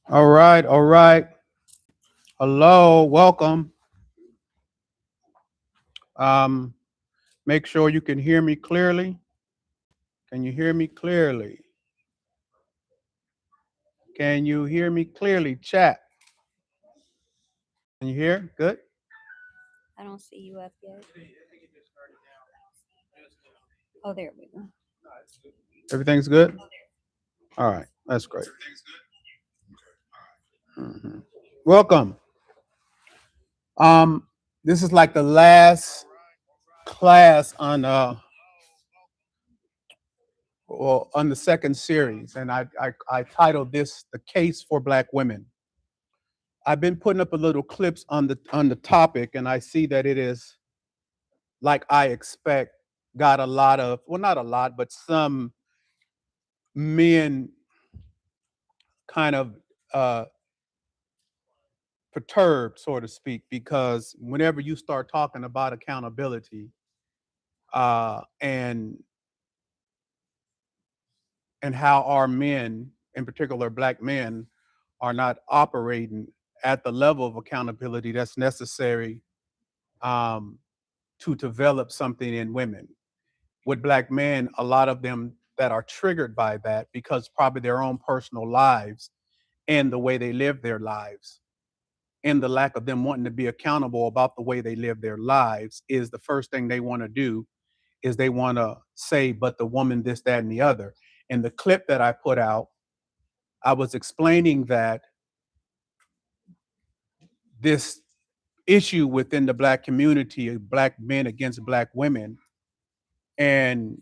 All right, all right. Hello, welcome. Um, Make sure you can hear me clearly. Can you hear me clearly? Can you hear me clearly? Chat. Can you hear? Good. I don't see you up yet. Oh, there we go. Everything's good. All right, that's great. Mhm. Welcome. Um, this is like the last class on the second series, and I titled this "The Case for Black Women." I've been putting up a little clips on the topic, and I see that it is like I expect got a lot of, well, not a lot, but some men kind of uh, perturbed, so to speak, because whenever you start talking about accountability and how our men, in particular black men, are not operating at the level of accountability that's necessary um, to develop something in women. With black men, a lot of them that are triggered by that because probably their own personal lives and the way they live their lives and the lack of them wanting to be accountable about the way they live their lives is the first thing they want to do is they want to say, but the woman, this, that, and the other. In the clip that I put out, I was explaining that this issue within the black community of black men against black women, and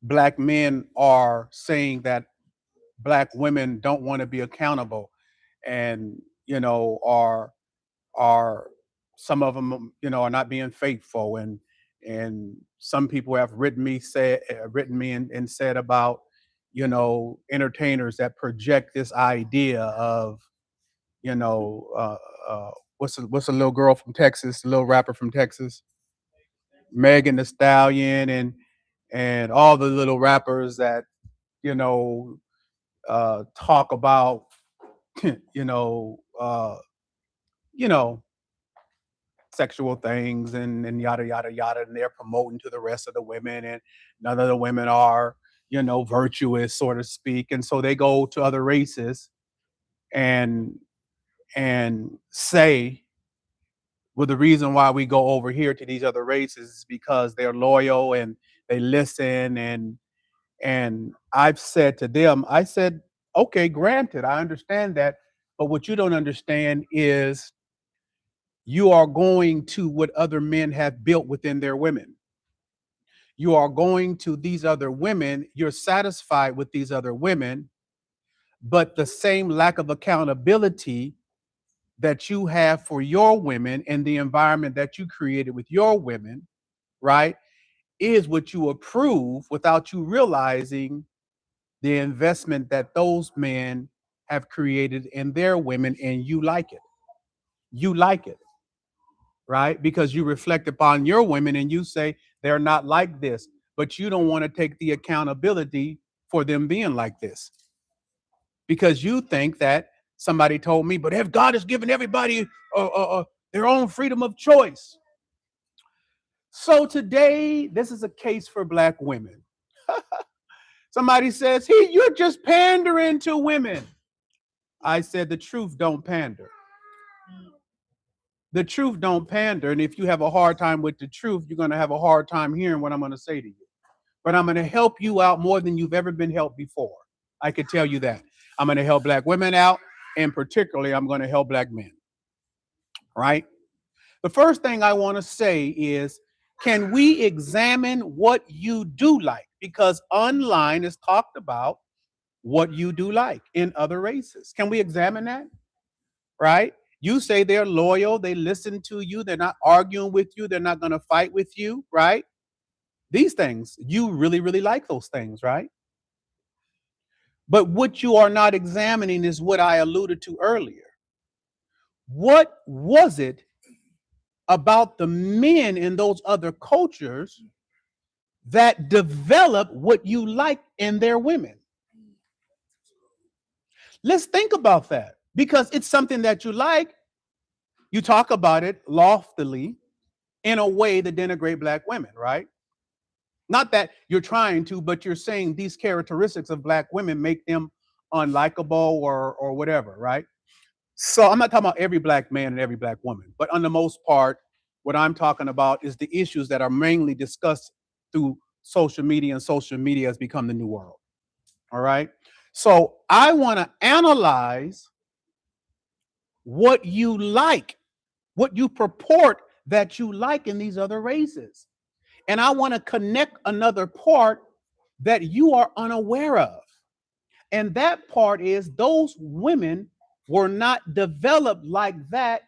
black men are saying that black women don't want to be accountable, and are some of them are not being faithful, and some people have written me and said about entertainers that project this idea of you know what's a little girl from Texas, a little rapper from Texas, Megan the Stallion, and all the little rappers that you know talk about you know uh, you know sexual things and yada yada yada, and they're promoting to the rest of the women, and none of the women are virtuous, so to speak, and so they go to other races and say, well, the reason why we go over here to these other races is because they're loyal and they listen, and I've said to them, I said, okay, granted, I understand that, but what you don't understand is you are going to what other men have built within their women. You are going to these other women, you're satisfied with these other women, but the same lack of accountability that you have for your women and the environment that you created with your women, right, is what you approve without you realizing the investment that those men have created in their women, and you like it. You like it, right? Because you reflect upon your women and you say they're not like this, but you don't want to take the accountability for them being like this because you think that somebody told me, but if God has given everybody their own freedom of choice. So today, this is a case for black women. Somebody says, you're just pandering to women. I said, the truth don't pander. The truth don't pander. And if you have a hard time with the truth, you're going to have a hard time hearing what I'm going to say to you. But I'm going to help you out more than you've ever been helped before. I could tell you that. I'm going to help black women out, and particularly, I'm going to help black men. Right? The first thing I want to say is, can we examine what you do like? Because online is talked about what you do like in other races. Can we examine that? Right? You say they're loyal, they listen to you, they're not arguing with you, they're not going to fight with you, right? These things, you really, really like those things, right? But what you are not examining is what I alluded to earlier. What was it about the men in those other cultures that develop what you like in their women? Let's think about that because it's something that you like. You talk about it loftily in a way that denigrate black women, right? Not that you're trying to, but you're saying these characteristics of black women make them unlikable or whatever, right? So I'm not talking about every black man and every black woman, but on the most part, what I'm talking about is the issues that are mainly discussed through social media, and social media has become the new world. All right. So I want to analyze what you like, what you purport that you like in these other races. And I want to connect another part that you are unaware of. And that part is those women were not developed like that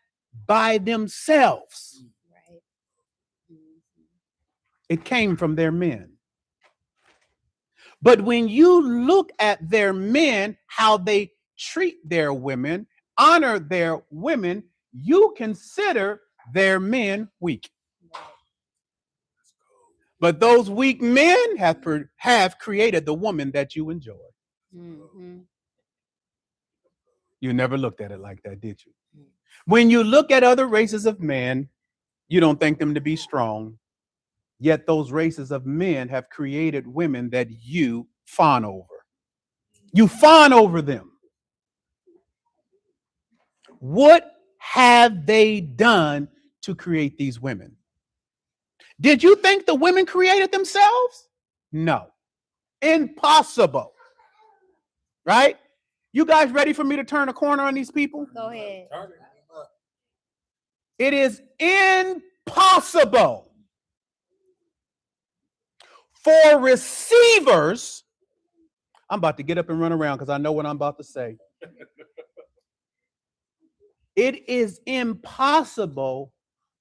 by themselves. Right. Mhm. It came from their men. But when you look at their men, how they treat their women, honor their women, you consider their men weak. Right. But those weak men have created the woman that you enjoy. Mm-hmm. You never looked at it like that, did you? When you look at other races of men, you don't think them to be strong. Yet those races of men have created women that you fawn over. You fawn over them. What have they done to create these women? Did you think the women created themselves? No. Impossible. Right? You guys ready for me to turn a corner on these people? Go ahead. It is impossible for receivers. I'm about to get up and run around because I know what I'm about to say. It is impossible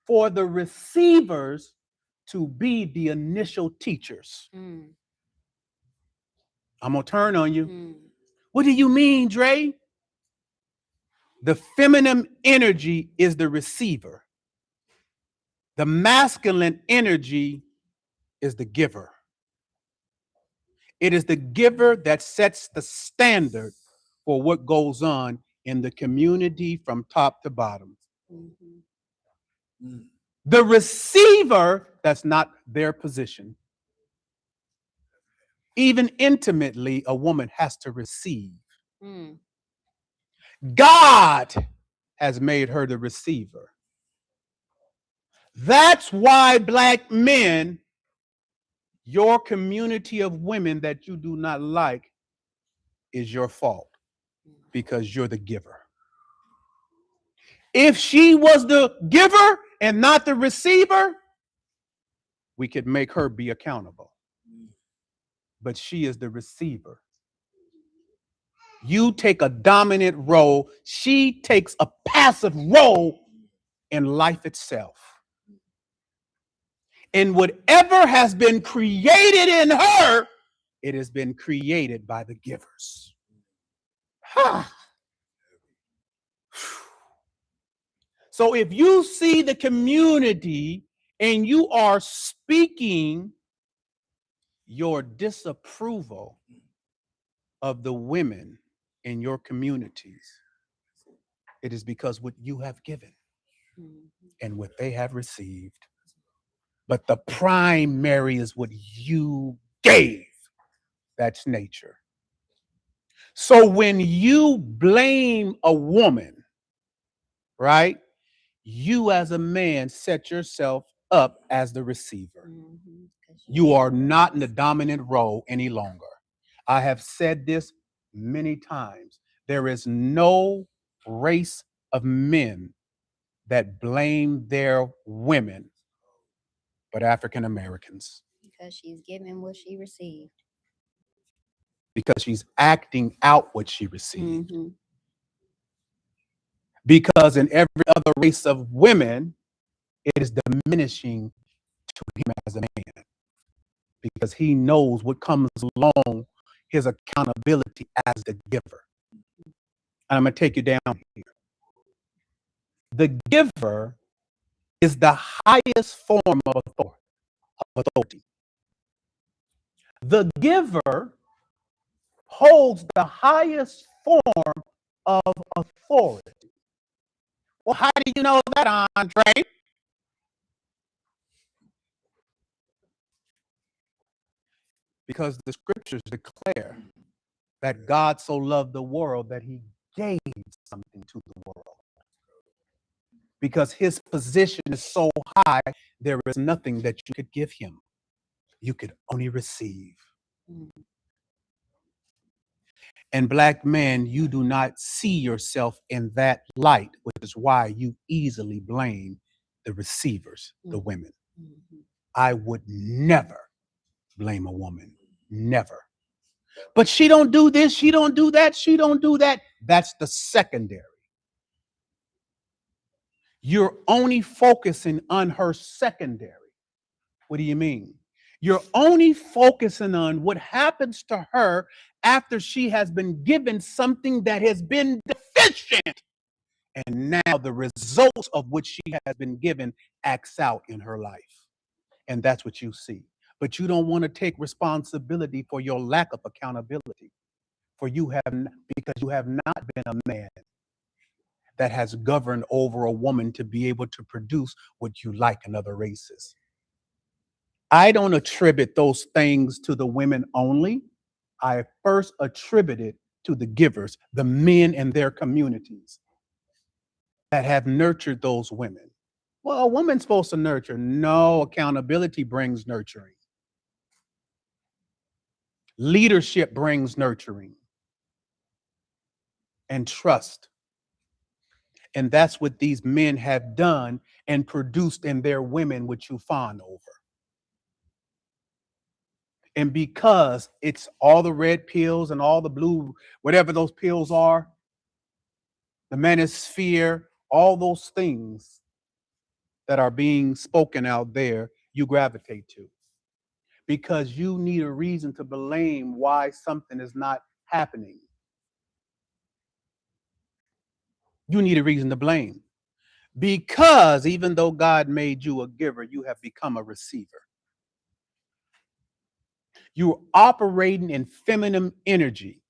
for the receivers to be the initial teachers. Mm. I'm going to turn on you. Mm. What do you mean, Dre? The feminine energy is the receiver. The masculine energy is the giver. It is the giver that sets the standard for what goes on in the community from top to bottom. Mm-hmm. The receiver, that's not their position. Even intimately, a woman has to receive. Mm. God has made her the receiver. That's why black men, your community of women that you do not like, is your fault because you're the giver. If she was the giver and not the receiver, we could make her be accountable. But she is the receiver. You take a dominant role, she takes a passive role in life itself. And whatever has been created in her, it has been created by the givers. So if you see the community and you are speaking your disapproval of the women in your communities, it is because what you have given and what they have received. But the primary is what you gave. That's nature. So when you blame a woman, right, you as a man set yourself up as the receiver. Mm-hmm. You are not in the dominant role any longer. I have said this many times. There is no race of men that blame their women but African Americans. Because she's giving what she received. Because she's acting out what she received. Mm-hmm. Because in every other race of women, it is diminishing to him as a man. Because he knows what comes along his accountability as the giver. And I'm going to take you down here. The giver is the highest form of authority. The giver holds the highest form of authority. Well, how do you know that, Andre? Because the scriptures declare that God so loved the world that he gave something to the world. Because his position is so high, there is nothing that you could give him. You could only receive. And black men, you do not see yourself in that light, which is why you easily blame the receivers, the women. I would never blame a woman. Never. But she don't do this, she don't do that, she don't do that. That's the secondary. You're only focusing on her secondary. What do you mean? You're only focusing on what happens to her after she has been given something that has been deficient. And now the results of which she has been given acts out in her life. And that's what you see. But you don't want to take responsibility for your lack of accountability. For you have, because you have not been a man that has governed over a woman to be able to produce what you like in other races. I don't attribute those things to the women only. I first attribute it to the givers, the men in their communities that have nurtured those women. Well, a woman's supposed to nurture. No, accountability brings nurturing. Leadership brings nurturing and trust. And that's what these men have done and produced in their women, which you fawn over. And because it's all the red pills and all the blue, whatever those pills are, the manosphere, all those things that are being spoken out there, you gravitate to. Because you need a reason to blame why something is not happening. You need a reason to blame. Because even though God made you a giver, you have become a receiver. You're operating in feminine energy.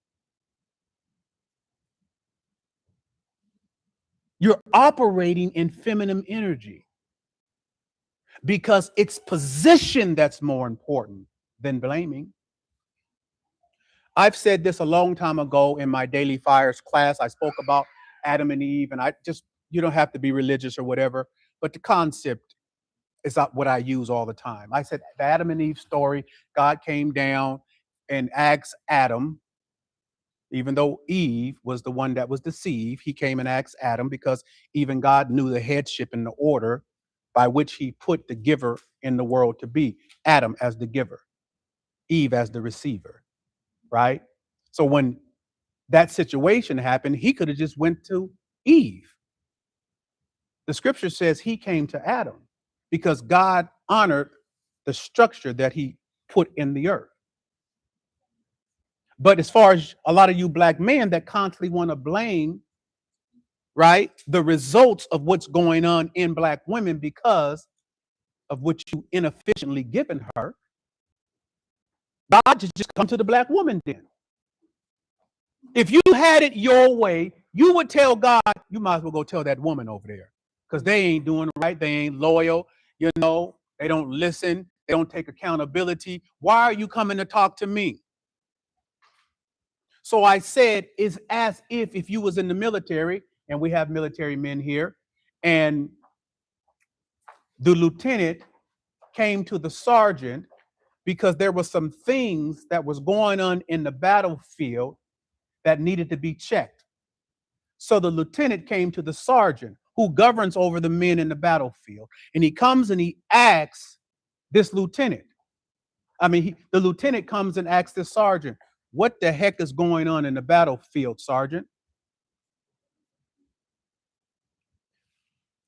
You're operating in feminine energy because it's position that's more important than blaming. I've said this a long time ago in my Daily Fires class. I spoke about Adam and Eve, and you don't have to be religious or whatever, but the concept is not what I use all the time. I said the Adam and Eve story, God came down and asked Adam, even though Eve was the one that was deceived, he came and asked Adam because even God knew the headship and the order by which he put the giver in the world to be. Adam as the giver, Eve as the receiver, right? So when that situation happened, he could have just went to Eve. The scripture says he came to Adam because God honored the structure that he put in the earth. But as far as a lot of you black men that constantly want to blame, right, the results of what's going on in black women because of what you inefficiently given her, God just come to the black woman then. If you had it your way, you would tell God, you might as well go tell that woman over there because they ain't doing right. They ain't loyal. They don't listen. They don't take accountability. Why are you coming to talk to me? So I said, it's as if you was in the military, and we have military men here, and the lieutenant came to the sergeant because there were some things that was going on in the battlefield that needed to be checked. So the lieutenant came to the sergeant who governs over the men in the battlefield, and he comes and he asks this lieutenant. The lieutenant comes and asks the sergeant, "What the heck is going on in the battlefield, sergeant?"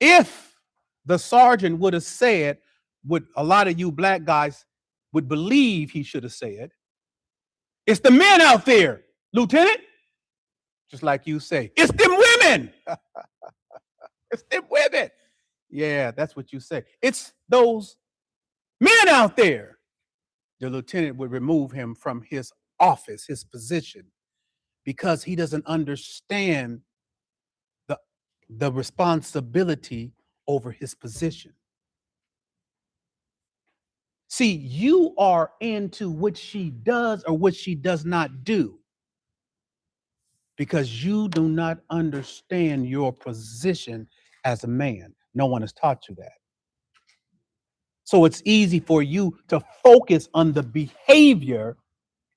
If the sergeant would have said what a lot of you black guys would believe he should have said, "It's the men out there, lieutenant." Just like you say, "It's them women." It's them women. Yeah, that's what you say. It's those men out there. The lieutenant would remove him from his office, his position, because he doesn't understand the, the responsibility over his position. See, you are into what she does or what she does not do because you do not understand your position as a man. No one has taught you that. So it's easy for you to focus on the behavior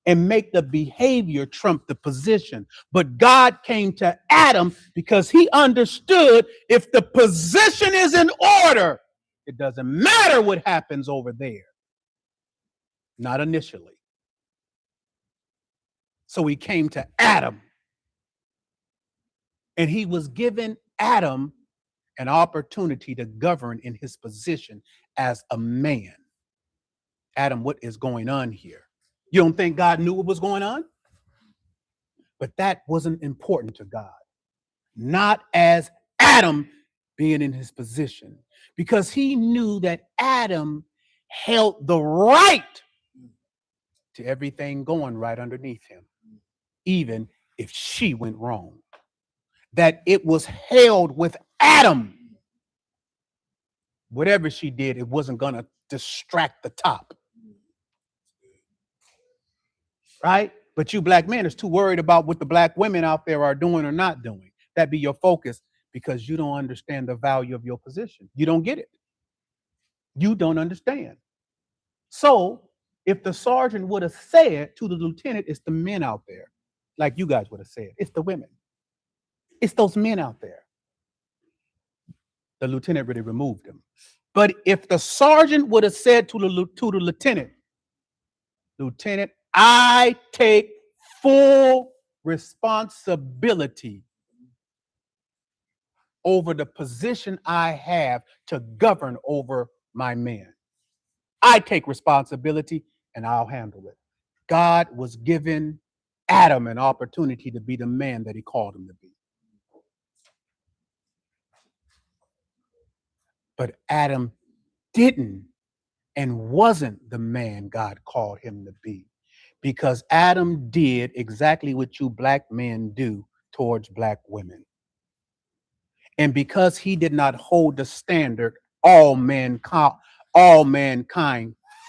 and make the behavior trump the position. But God came to Adam because he understood if the position is in order, it doesn't matter what happens over there. Not initially. So he came to Adam, and he was given Adam an opportunity to govern in his position as a man. Adam, what is going on here? You don't think God knew what was going on? But that wasn't important to God. Not as Adam being in his position, because he knew that Adam held the right to everything going right underneath him, even if she went wrong. That it was held with Adam. Whatever she did, it wasn't going to distract the top. Right? But you black men is too worried about what the black women out there are doing or not doing. That be your focus because you don't understand the value of your position. You don't get it. You don't understand. So if the sergeant would have said to the lieutenant, it's the men out there, like you guys would have said, it's the women. It's those men out there. The lieutenant really removed him. But if the sergeant would have said to the lieutenant, Lieutenant, I take full responsibility over the position I have to govern over my men. I take responsibility and I'll handle it. God was giving Adam an opportunity to be the man that he called him to be. But Adam didn't and wasn't the man God called him to be, because Adam did exactly what you black men do towards black women. And because he did not hold the standard, all mankind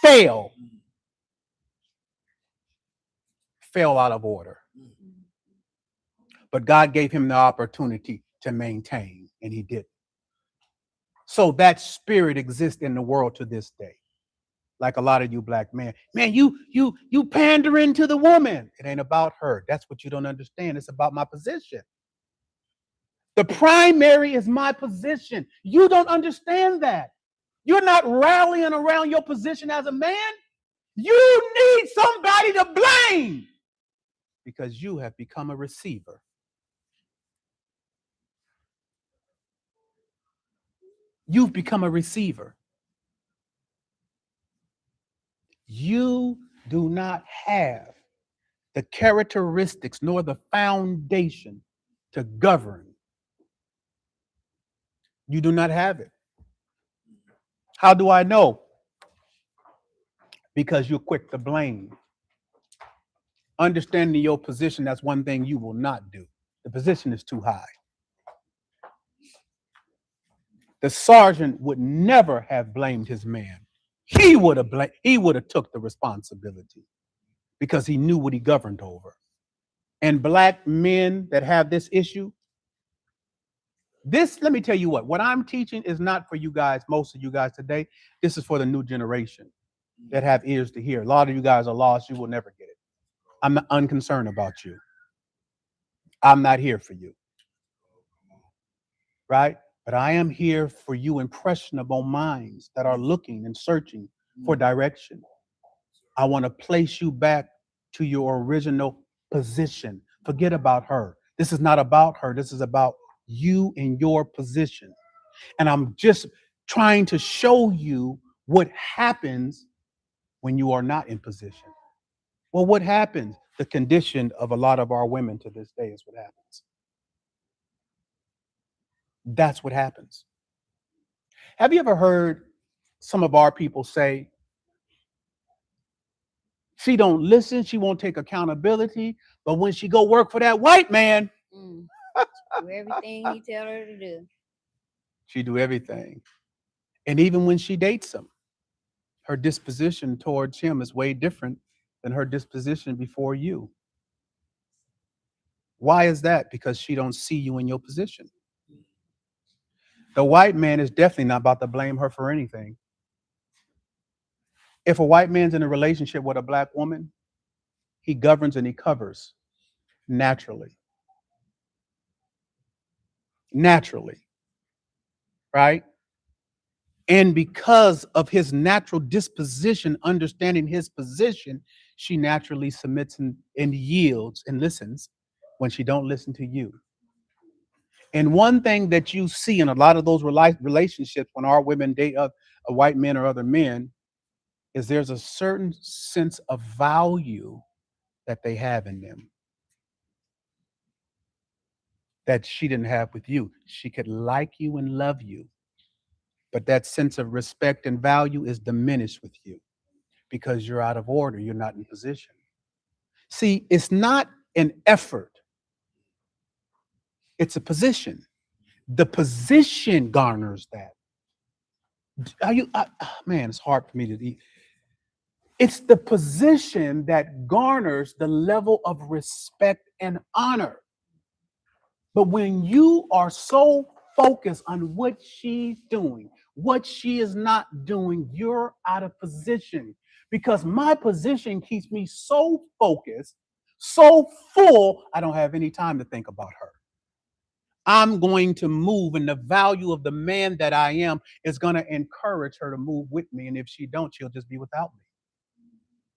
fell out of order. But God gave him the opportunity to maintain, and he did. So that spirit exists in the world to this day. Like a lot of you black men, man, you pandering to the woman. It ain't about her. That's what you don't understand. It's about my position. The primary is my position. You don't understand that. You're not rallying around your position as a man. You need somebody to blame because you have become a receiver. You've become a receiver. You do not have the characteristics nor the foundation to govern. You do not have it. How do I know? Because you're quick to blame. Understanding your position, that's one thing you will not do. The position is too high. The sergeant would never have blamed his man. He would have took the responsibility because he knew what he governed over. And black men that have this issue, let me tell you what I'm teaching is not for you guys, most of you guys today. This is for the new generation that have ears to hear. A lot of you guys are lost. You will never get it. I'm not unconcerned about you. I'm not here for you. Right? But I am here for you impressionable minds that are looking and searching for direction. I want to place you back to your original position. Forget about her. This is not about her. This is about you and your position. And I'm just trying to show you what happens when you are not in position. Well, what happens? The condition of a lot of our women to this day is what happens. That's what happens. Have you ever heard some of our people say, She don't listen. She won't take accountability. But when she go work for that white man, Mm. Do everything he tell her to do. she do everything. And even when she dates him, her disposition towards him is way different than her disposition before you. Why is that? Because she don't see you in your position. The white man is definitely not about to blame her for anything. If a white man's in a relationship with a black woman, he governs and he covers naturally. Naturally, right? And because of his natural disposition, understanding his position, she naturally submits and yields and listens when she don't listen to you. And one thing that you see in a lot of those relationships when our women date a white men or other men is there's a certain sense of value that they have in them that she didn't have with you. She could like you and love you, but that sense of respect and value is diminished with you because you're out of order. You're not in position. See, it's not an effort, it's a position. The position garners that. Are you, man, it's hard for me to eat. It's the position that garners the level of respect and honor. But when you are so focused on what she's doing, what she is not doing, you're out of position because my position keeps me so focused, so full, I don't have any time to think about her. I'm going to move, and the value of the man that I am is going to encourage her to move with me. And if she don't, she'll just be without me.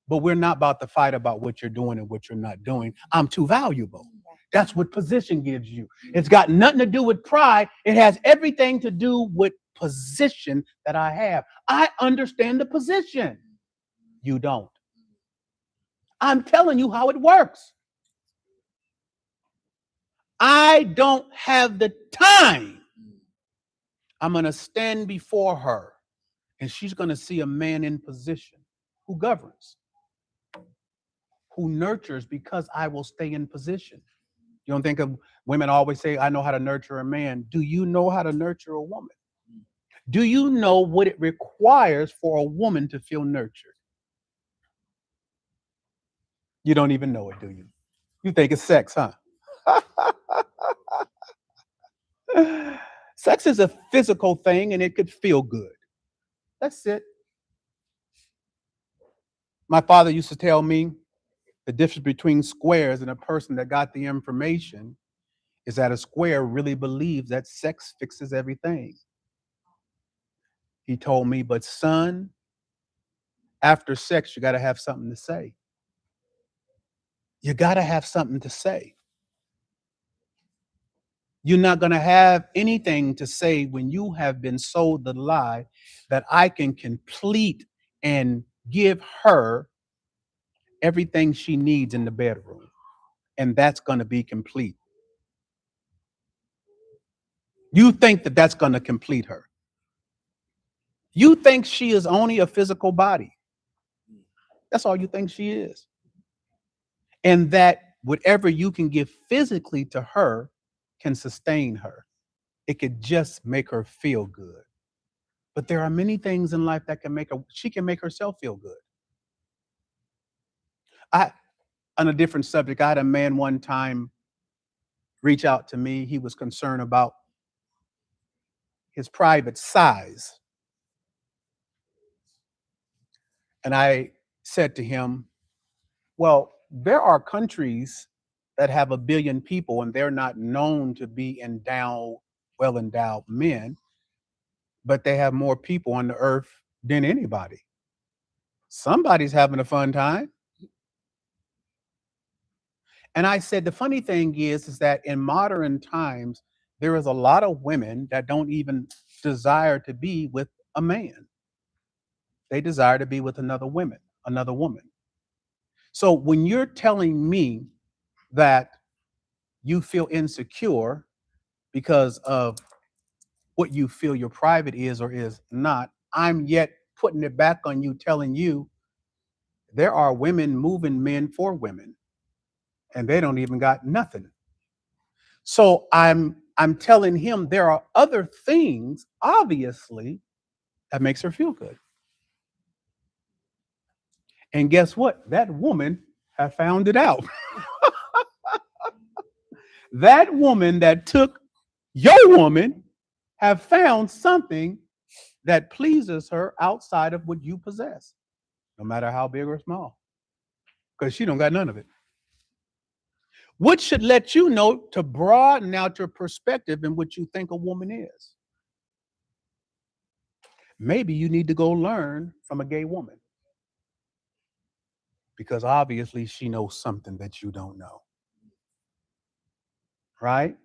But we're not about to fight about what you're doing and what you're not doing. I'm too valuable. That's what position gives you. It's got nothing to do with pride. It has everything to do with position that I have. I understand the position. You don't. I'm telling you how it works. I don't have the time. I'm going to stand before her and she's going to see a man in position who governs, who nurtures because I will stay in position. You don't think of women always say, I know how to nurture a man. Do you know how to nurture a woman? Do you know what it requires for a woman to feel nurtured? You don't even know it, do you? You think it's sex, huh? Sex is a physical thing and it could feel good. That's it. My father used to tell me the difference between squares and a person that got the information is that a square really believes that sex fixes everything. He told me, but son, after sex, you got to have something to say. You got to have something to say. You're not going to have anything to say when you have been sold the lie that I can complete and give her everything she needs in the bedroom. And that's going to be complete. You think that that's going to complete her. You think she is only a physical body. That's all you think she is. And that whatever you can give physically to her can sustain her. It could just make her feel good. But there are many things in life that can make her, she can make herself feel good. I, on a different subject, I had a man one time reach out to me. He was concerned about his private size. And I said to him, well, there are countries that have 1 billion people and they're not known to be endowed, well endowed men, but they have more people on the earth than anybody. Somebody's having a fun time. And I said, the funny thing is that in modern times, there is a lot of women that don't even desire to be with a man. They desire to be with another woman. So when you're telling me that you feel insecure because of what you feel your private is or is not, I'm yet putting it back on you, telling you There are women moving men for women, and they don't even got nothing. So I'm telling him there are other things, obviously, that makes her feel good. And guess what? That woman have found it out. That woman that took your woman have found something that pleases her outside of what you possess, no matter how big or small, because she don't got none of it. Which should let you know to broaden out your perspective in what you think a woman is. Maybe you need to go learn from a gay woman because obviously she knows something that you don't know, right?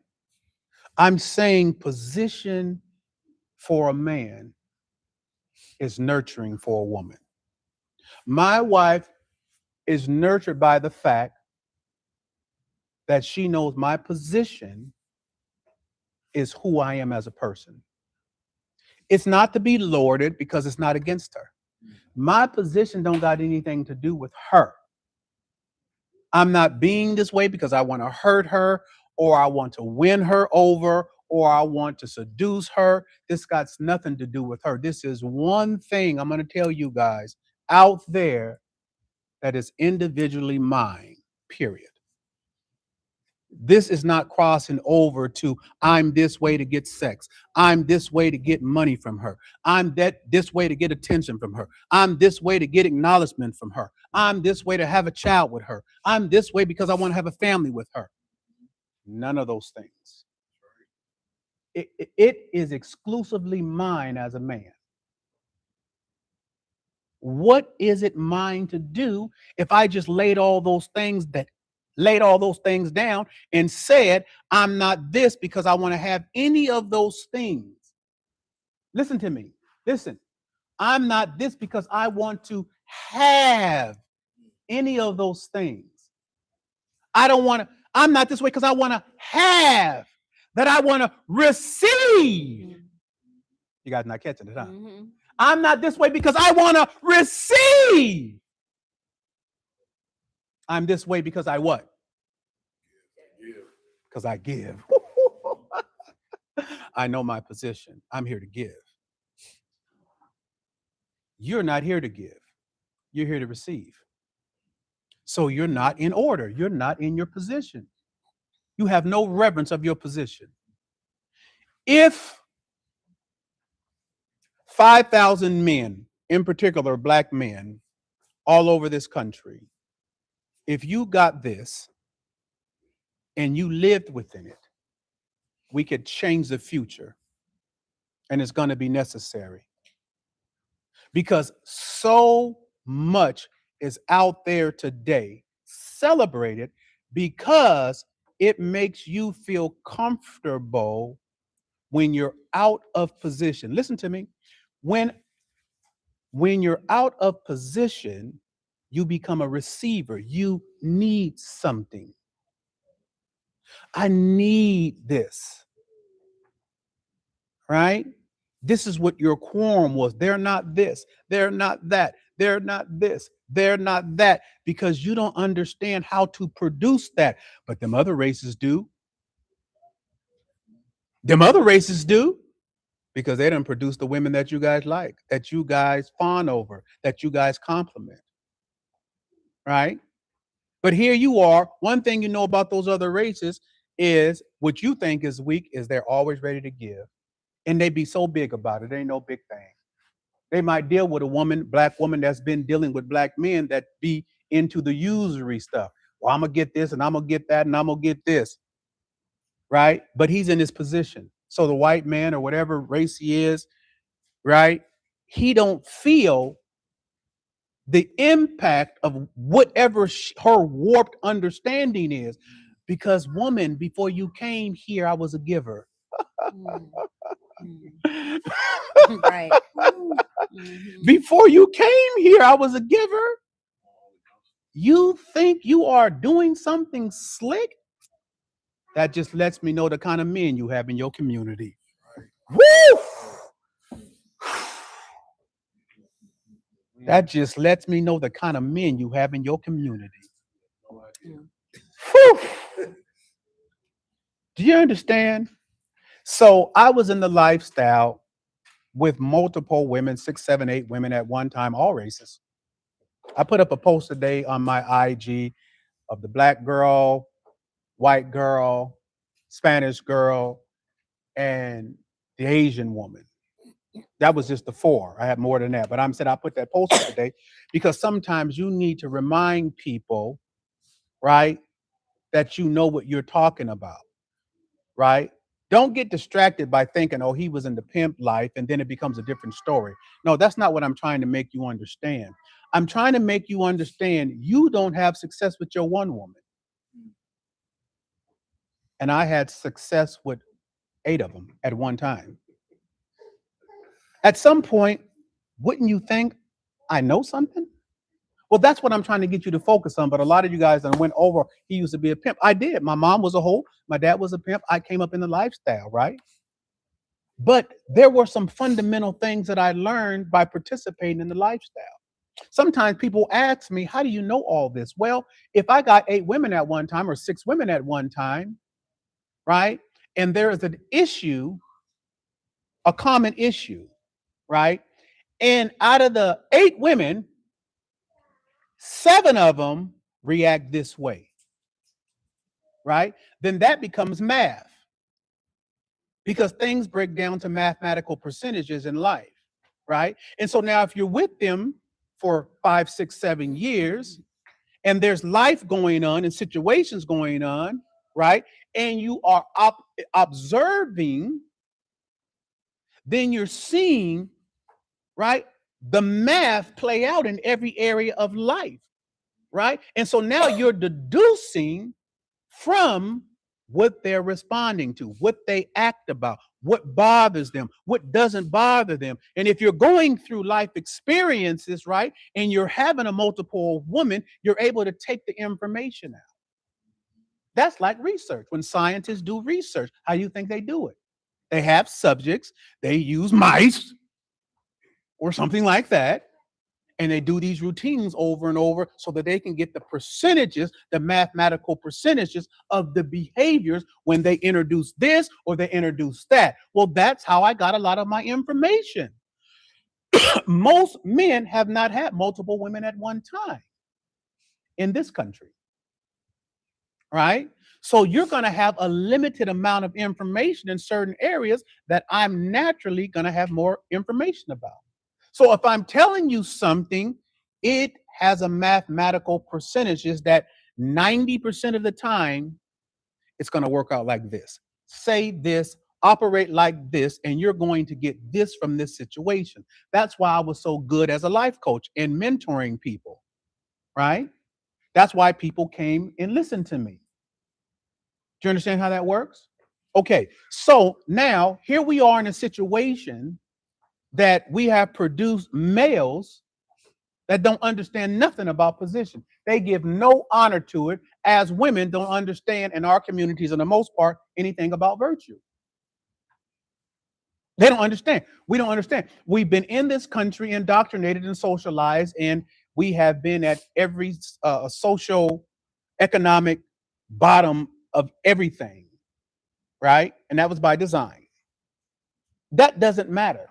I'm saying position for a man is nurturing for a woman. My wife is nurtured by the fact that she knows my position is who I am as a person. It's not to be lauded because it's not against her. My position don't got anything to do with her. I'm not being this way because I want to hurt her or I want to win her over or I want to seduce her. This got nothing to do with her. This is one thing I'm going to tell you guys out there that is individually mine, period. This is not crossing over to I'm this way to get sex. I'm this way to get money from her. I'm this way to get attention from her. I'm this way to get acknowledgement from her. I'm this way to have a child with her. I'm this way because I want to have a family with her. None of those things. It is exclusively mine as a man. What is it mine to do if I just laid all those things down and said, I'm not this because I want to have any of those things. Listen to me. Listen, I'm not this because I want to have any of those things. I'm not this way because I want to have, that I want to receive. You guys not catching it, huh? Mm-hmm. I'm not this way because I want to receive. I'm this way because I what? Because I give. I know my position. I'm here to give. You're not here to give. You're here to receive. So you're not in order. You're not in your position. You have no reverence of your position. If 5,000 men, in particular black men, all over this country, if you got this and you lived within it, we could change the future. And it's going to be necessary. Because so much is out there today celebrated because it makes you feel comfortable when you're out of position. Listen to me. When you're out of position, you become a receiver. You need something. I need this. Right? This is what your quorum was. They're not this. They're not that. They're not this. They're not that. Because you don't understand how to produce that. But them other races do. Them other races do. Because they don't produce the women that you guys like, that you guys fawn over, that you guys compliment. Right? But here you are. One thing you know about those other races is what you think is weak is they're always ready to give. And they be so big about it. It ain't no big thing. They might deal with a woman, black woman that's been dealing with black men that be into the usury stuff. Well, I'm gonna get this and I'm gonna get that and I'm gonna get this. Right? But he's in his position. So the white man or whatever race he is, right? He don't feel the impact of whatever her warped understanding is. Because woman, before you came here, I was a giver. Right. Before you came here, I was a giver. You think you are doing something slick? That just lets me know the kind of men you have in your community. Woo! That just lets me know the kind of men you have in your community. Mm. Whew. Do you understand? So I was in the lifestyle with multiple women, 6, 7, 8 women at one time, all races. I put up a post today on my IG of the black girl, white girl, Spanish girl, and the Asian woman. That was just the four. I had more than that, but I'm said I put that post up today because sometimes you need to remind people, right, that you know what you're talking about, right? Don't get distracted by thinking, oh, he was in the pimp life and then it becomes a different story. No, that's not what I'm trying to make you understand. I'm trying to make you understand you don't have success with your one woman. And I had success with 8 of them at one time. At some point, wouldn't you think I know something? Well, that's what I'm trying to get you to focus on. But a lot of you guys that went over, he used to be a pimp. I did. My mom was a hoe. My dad was a pimp. I came up in the lifestyle, right? But there were some fundamental things that I learned by participating in the lifestyle. Sometimes people ask me, how do you know all this? Well, if I got 8 women at one time or 6 women at one time, right? And there is an issue, a common issue, right? And out of the 8 women, 7 of them react this way, right? Then that becomes math because things break down to mathematical percentages in life, right? And so now if you're with them for 5, 6, 7 years and there's life going on and situations going on, right? And you are observing, then you're seeing, right? The math play out in every area of life, right? And so now you're deducing from what they're responding to, what they act about, what bothers them, what doesn't bother them. And if you're going through life experiences, right, and you're having a multiple woman, you're able to take the information out. That's like research. When scientists do research, how do you think they do it? They have subjects, they use mice or something like that, and they do these routines over and over so that they can get the percentages, the mathematical percentages of the behaviors when they introduce this or they introduce that. Well, that's how I got a lot of my information. Most men have not had multiple women at one time in this country, right? So you're going to have a limited amount of information in certain areas that I'm naturally going to have more information about. So if I'm telling you something, it has a mathematical percentages that 90% of the time it's going to work out like this. Say this, operate like this, and you're going to get this from this situation. That's why I was so good as a life coach and mentoring people, right? That's why people came and listened to me. Do you understand how that works? Okay, so now here we are in a situation that we have produced males that don't understand nothing about position. They give no honor to it, as women don't understand in our communities, in the most part, anything about virtue. They don't understand. We don't understand. We've been in this country indoctrinated and socialized, and we have been at every social, economic bottom of everything, right? And that was by design. That doesn't matter.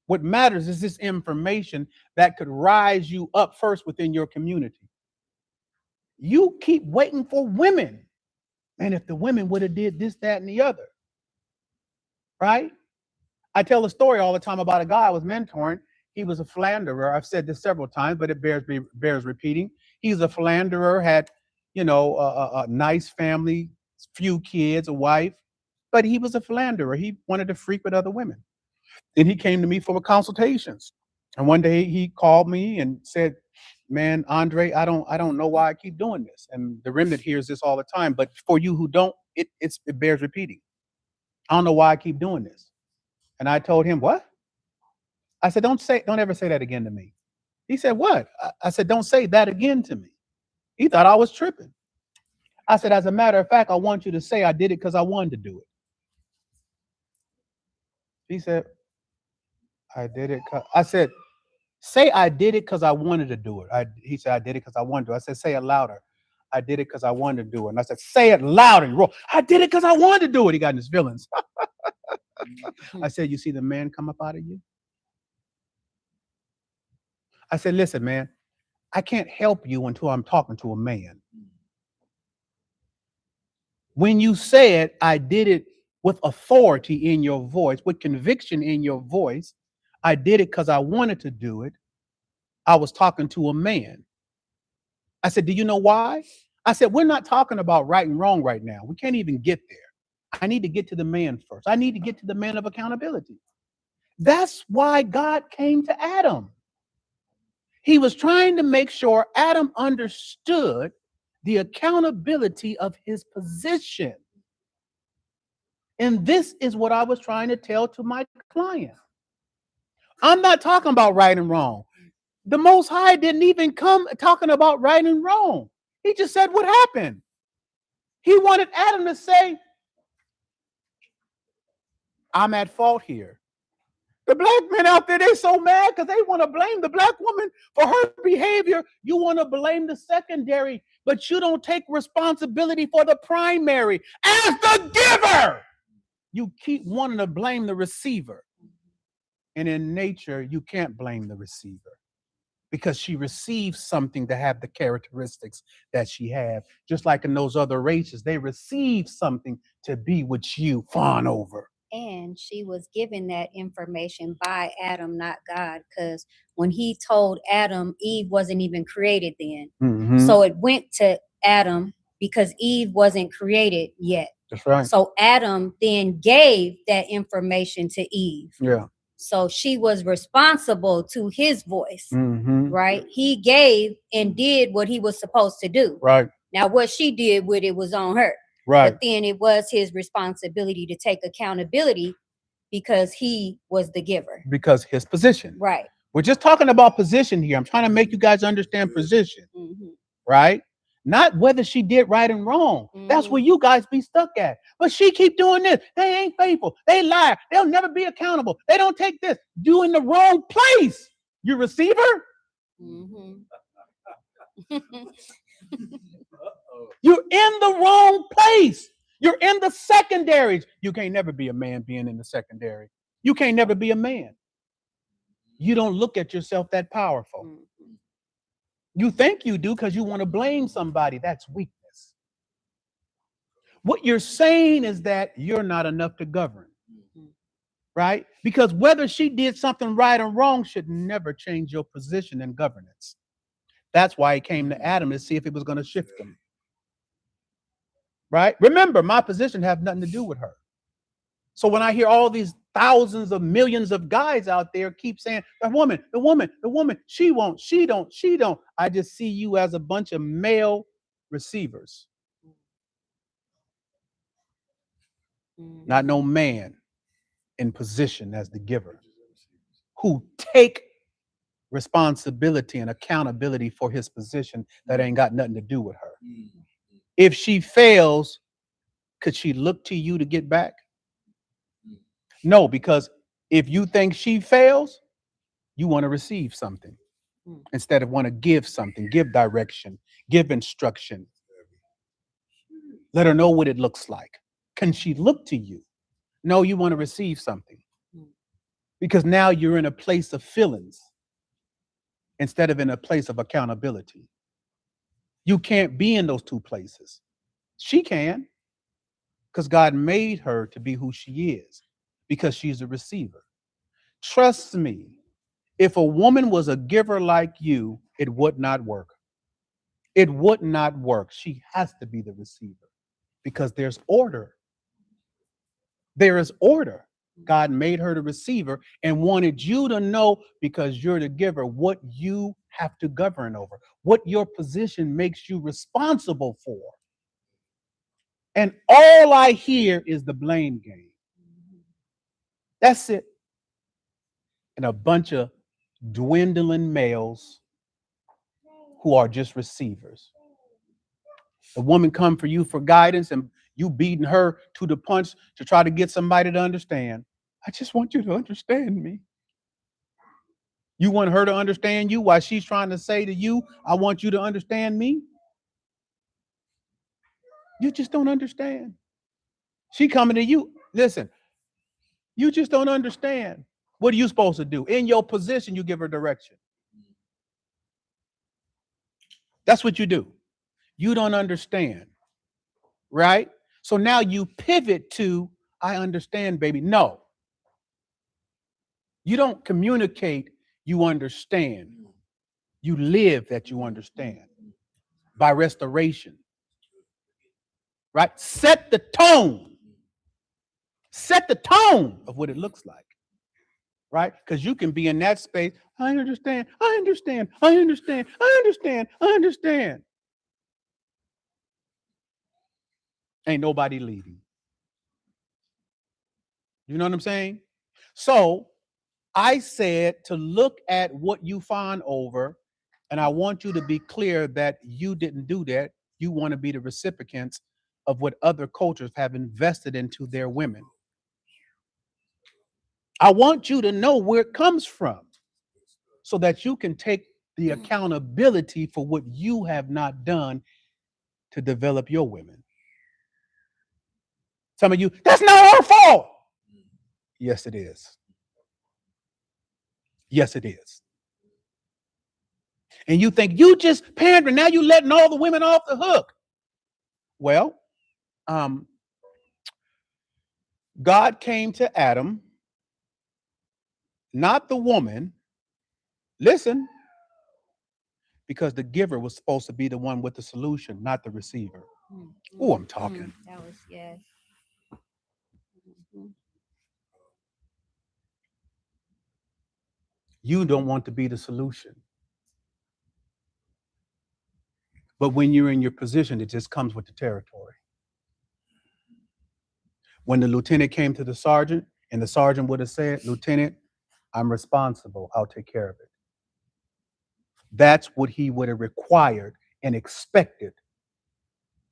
What matters is this information that could rise you up first within your community. You keep waiting for women. And if the women would have did this, that, and the other, right? I tell a story all the time about a guy I was mentoring. He was a philanderer. I've said this several times, but it bears repeating. He's a philanderer, had, a nice family, few kids, a wife, but he was a philanderer. He wanted to freak with other women. Then he came to me for consultations. And one day he called me and said, "Man, Andre, I don't know why I keep doing this." And the remnant hears this all the time, but for you who don't, it bears repeating. I don't know why I keep doing this. And I told him, "What?" I said, don't ever say that again to me." He said, "What?" I said, "Don't say that again to me." He thought I was tripping. I said, "As a matter of fact, I want you to say I did it because I wanted to do it." He said, "I did it." I said, Say I did it because I wanted to do it. He said I did it because I wanted to. I said, say it louder. I did it because I wanted to do it. And I said, say it louder. And roll. I did it because I wanted to do it. He got in his feelings. I said, you see the man come up out of you? I said, listen, man, I can't help you until I'm talking to a man. When you said I did it with authority in your voice, with conviction in your voice, I did it because I wanted to do it. I was talking to a man. I said, do you know why? I said, we're not talking about right and wrong right now. We can't even get there. I need to get to the man first. I need to get to the man of accountability. That's why God came to Adam. He was trying to make sure Adam understood the accountability of his position. And this is what I was trying to tell to my client. I'm not talking about right and wrong. The Most High didn't even come talking about right and wrong. He just said what happened. He wanted Adam to say, I'm at fault here. The black men out there, they're so mad because they want to blame the black woman for her behavior. You want to blame the secondary, but you don't take responsibility for the primary. As the giver, you keep wanting to blame the receiver. And in nature, you can't blame the receiver because she receives something to have the characteristics that she has. Just like in those other races, they receive something to be what you fawn over. And she was given that information by Adam, not God, because when he told Adam, Eve wasn't even created then. Mm-hmm. So it went to Adam because Eve wasn't created yet. That's right. So Adam then gave that information to Eve. Yeah. So she was responsible to his voice, Mm-hmm. right? He gave and did what he was supposed to do. Right. Now, what she did with it was on her. Right. But then it was his responsibility to take accountability because he was the giver. Because his position. Right. We're just talking about position here. I'm trying to make you guys understand position. Mm-hmm. Right? Not whether she did right and wrong. Mm-hmm. That's where you guys be stuck at. But she keep doing this. They ain't faithful. They lie. They'll never be accountable. They don't take this. You in the wrong place. You receiver? Mm-hmm. You're in the wrong place. You're in the secondaries. You can't never be a man being in the secondary. You can't never be a man. You don't look at yourself that powerful. Mm-hmm. You think you do because you want to blame somebody. That's weakness. What you're saying is that you're not enough to govern. Mm-hmm. Right? Because whether she did something right or wrong should never change your position in governance. That's why he came to Adam to see if it was going to shift him. Right? Remember, my position has nothing to do with her. So when I hear all these thousands of millions of guys out there keep saying, the woman, she won't, she don't. I just see you as a bunch of male receivers. Not no man in position as the giver who take responsibility and accountability for his position that ain't got nothing to do with her. If she fails, could she look to you to get back? No, because if you think she fails, you want to receive something instead of want to give something, give direction, give instruction. Let her know what it looks like. Can she look to you? No, you want to receive something because now you're in a place of feelings instead of in a place of accountability. You can't be in those two places. She can because God made her to be who she is because she's a receiver. Trust me, if a woman was a giver like you, it would not work. It would not work. She has to be the receiver because there's order. There is order. God made her the receiver and wanted you to know, because you're the giver, what you have to govern over, what your position makes you responsible for. And all I hear is the blame game. That's it. And a bunch of dwindling males who are just receivers. The woman come for you for guidance and you beating her to the punch to try to get somebody to understand. I just want you to understand me. You want her to understand you while she's trying to say to you, I want you to understand me? You just don't understand. She coming to you. Listen, you just don't understand. What are you supposed to do? In your position, you give her direction. That's what you do. You don't understand, right? So now you pivot to, I understand, baby. No, you don't communicate, you understand. You live that you understand by restoration, right? Set the tone. Set the tone of what it looks like, right? Because you can be in that space. I understand. I understand. I understand. I understand. I understand. Ain't nobody leaving. You know what I'm saying? So I said to look at what you fawn over, and I want you to be clear that you didn't do that. You want to be the recipients of what other cultures have invested into their women. I want you to know where it comes from so that you can take the accountability for what you have not done to develop your women. Some of you, that's not our fault. Yes, it is. Yes, it is. And you think you just pandering, now you letting all the women off the hook. Well, um, God came to Adam, not the woman. Listen, because the giver was supposed to be the one with the solution, not the receiver. Oh, I'm talking. That was, yes. Mhm. You don't want to be the solution. But when you're in your position, it just comes with the territory. When the lieutenant came to the sergeant, and the sergeant would have said, Lieutenant, I'm responsible. I'll take care of it. That's what he would have required and expected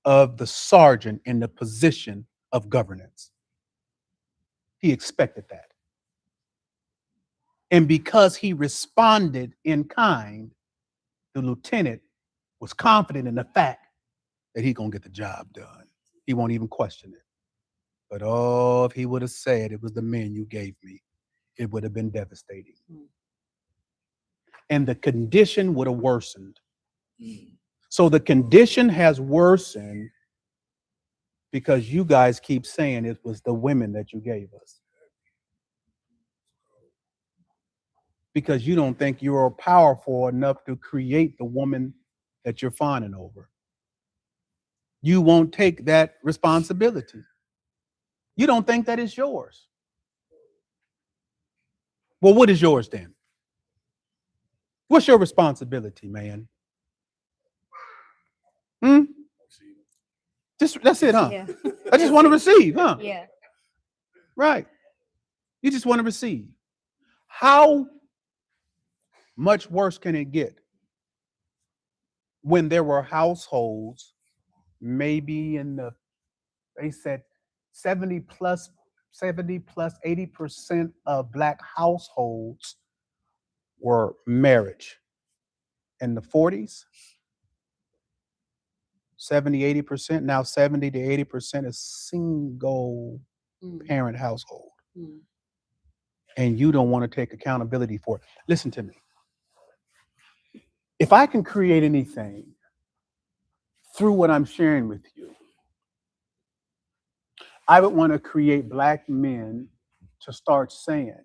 of the sergeant in the position of governance. He expected that. And because he responded in kind, the lieutenant was confident in the fact that he's going to get the job done. He won't even question it. But oh, if he would have said it was the men you gave me, it would have been devastating. And the condition would have worsened. So the condition has worsened because you guys keep saying it was the women that you gave us. Because you don't think you're powerful enough to create the woman that you're fawning over. You won't take that responsibility. You don't think that is yours. Well, what is yours then? What's your responsibility, man? Just that's it, huh? Yeah. I just want to receive, huh? Yeah. Right. You just want to receive. How much worse can it get when there were households, maybe in the, they said 70 plus 80% of Black households were marriage. In the 40s, 70-80%. Now 70 to 80% is single parent household. And you don't want to take accountability for it. Listen to me. If I can create anything through what I'm sharing with you, I would want to create Black men to start saying,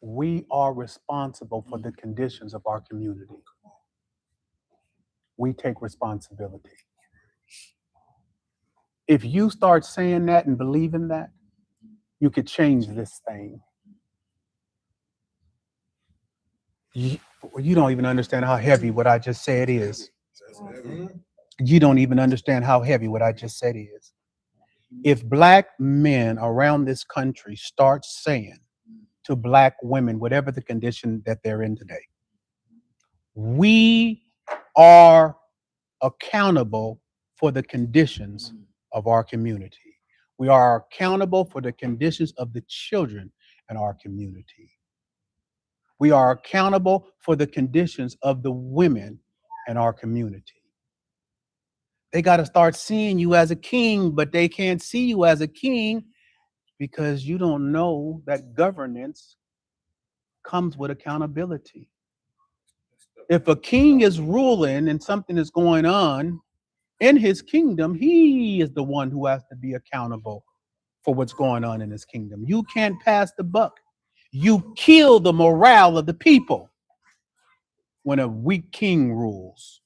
we are responsible for the conditions of our community. We take responsibility. If you start saying that and believing that, you could change this thing. You don't even understand how heavy what I just said is. You don't even understand how heavy what I just said is. If Black men around this country start saying to Black women, whatever the condition that they're in today, we are accountable for the conditions of our community. We are accountable for the conditions of the children in our community. We are accountable for the conditions of the women in our community. They got to start seeing you as a king, but they can't see you as a king because you don't know that governance comes with accountability. If a king is ruling and something is going on in his kingdom, he is the one who has to be accountable for what's going on in his kingdom. You can't pass the buck. You kill the morale of the people when a weak king rules.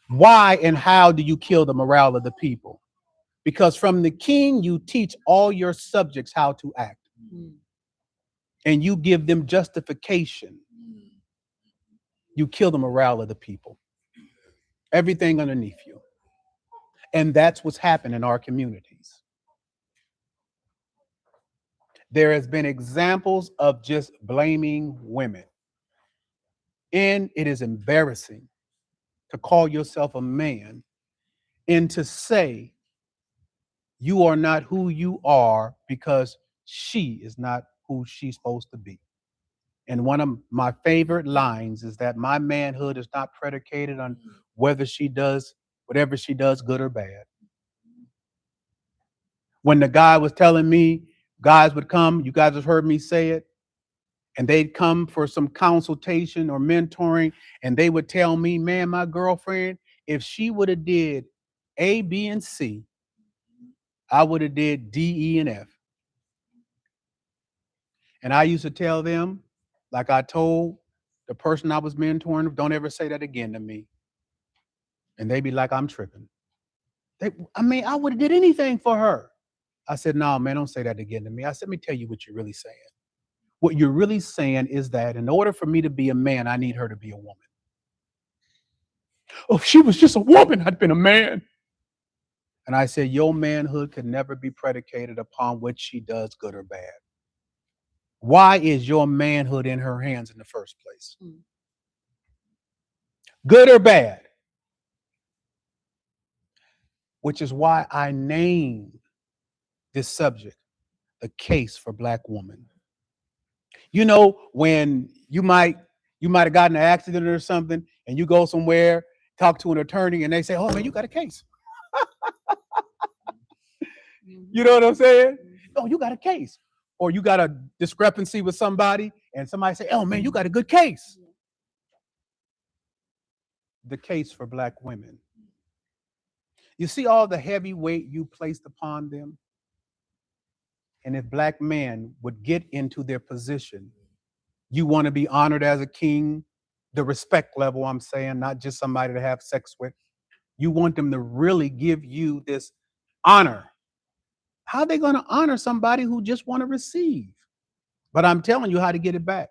Why and how do you kill the morale of the people? Because from the king, you teach all your subjects how to act. And you give them justification. You kill the morale of the people. Everything underneath you. And that's what's happened in our communities. There has been examples of just blaming women. And it is embarrassing to call yourself a man and to say you are not who you are because she is not who she's supposed to be. And one of my favorite lines is that my manhood is not predicated on whether she does whatever she does, good or bad. When the guy was telling me guys would come, you guys have heard me say it, and they'd come for some consultation or mentoring, and they would tell me, man, my girlfriend, if she would have did A, B, and C, I would have did D, E, and F. And I used to tell them, like I told the person I was mentoring, don't ever say that again to me. And they'd be like, I'm tripping. I would have did anything for her. I said, no, man, don't say that again to me. I said, let me tell you what you're really saying. What you're really saying is that in order for me to be a man, I need her to be a woman. Oh, if she was just a woman, I'd been a man. And I said, your manhood could never be predicated upon what she does, good or bad. Why is your manhood in her hands in the first place? Good or bad? Which is why I named this subject, the case for Black woman. You know, when you might have gotten an accident or something, and you go somewhere, talk to an attorney, and they say, "Oh man, you got a case." You know what I'm saying? Oh, you got a case. Or you got a discrepancy with somebody, and somebody say, "Oh man, you got a good case." The case for Black women. You see all the heavy weight you placed upon them? And if Black men would get into their position, you want to be honored as a king, the respect level, I'm saying, not just somebody to have sex with. You want them to really give you this honor. How are they going to honor somebody who just want to receive? But I'm telling you how to get it back.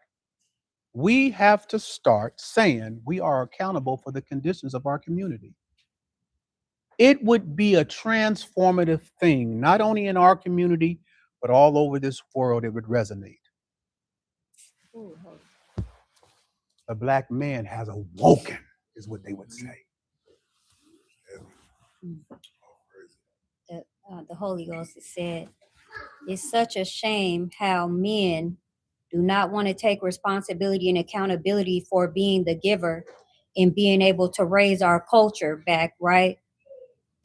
We have to start saying we are accountable for the conditions of our community. It would be a transformative thing, not only in our community, but all over this world. It would resonate. A Black man has awoken, is what they would say. The Holy Ghost has said, it's such a shame how men do not want to take responsibility and accountability for being the giver and being able to raise our culture back, right?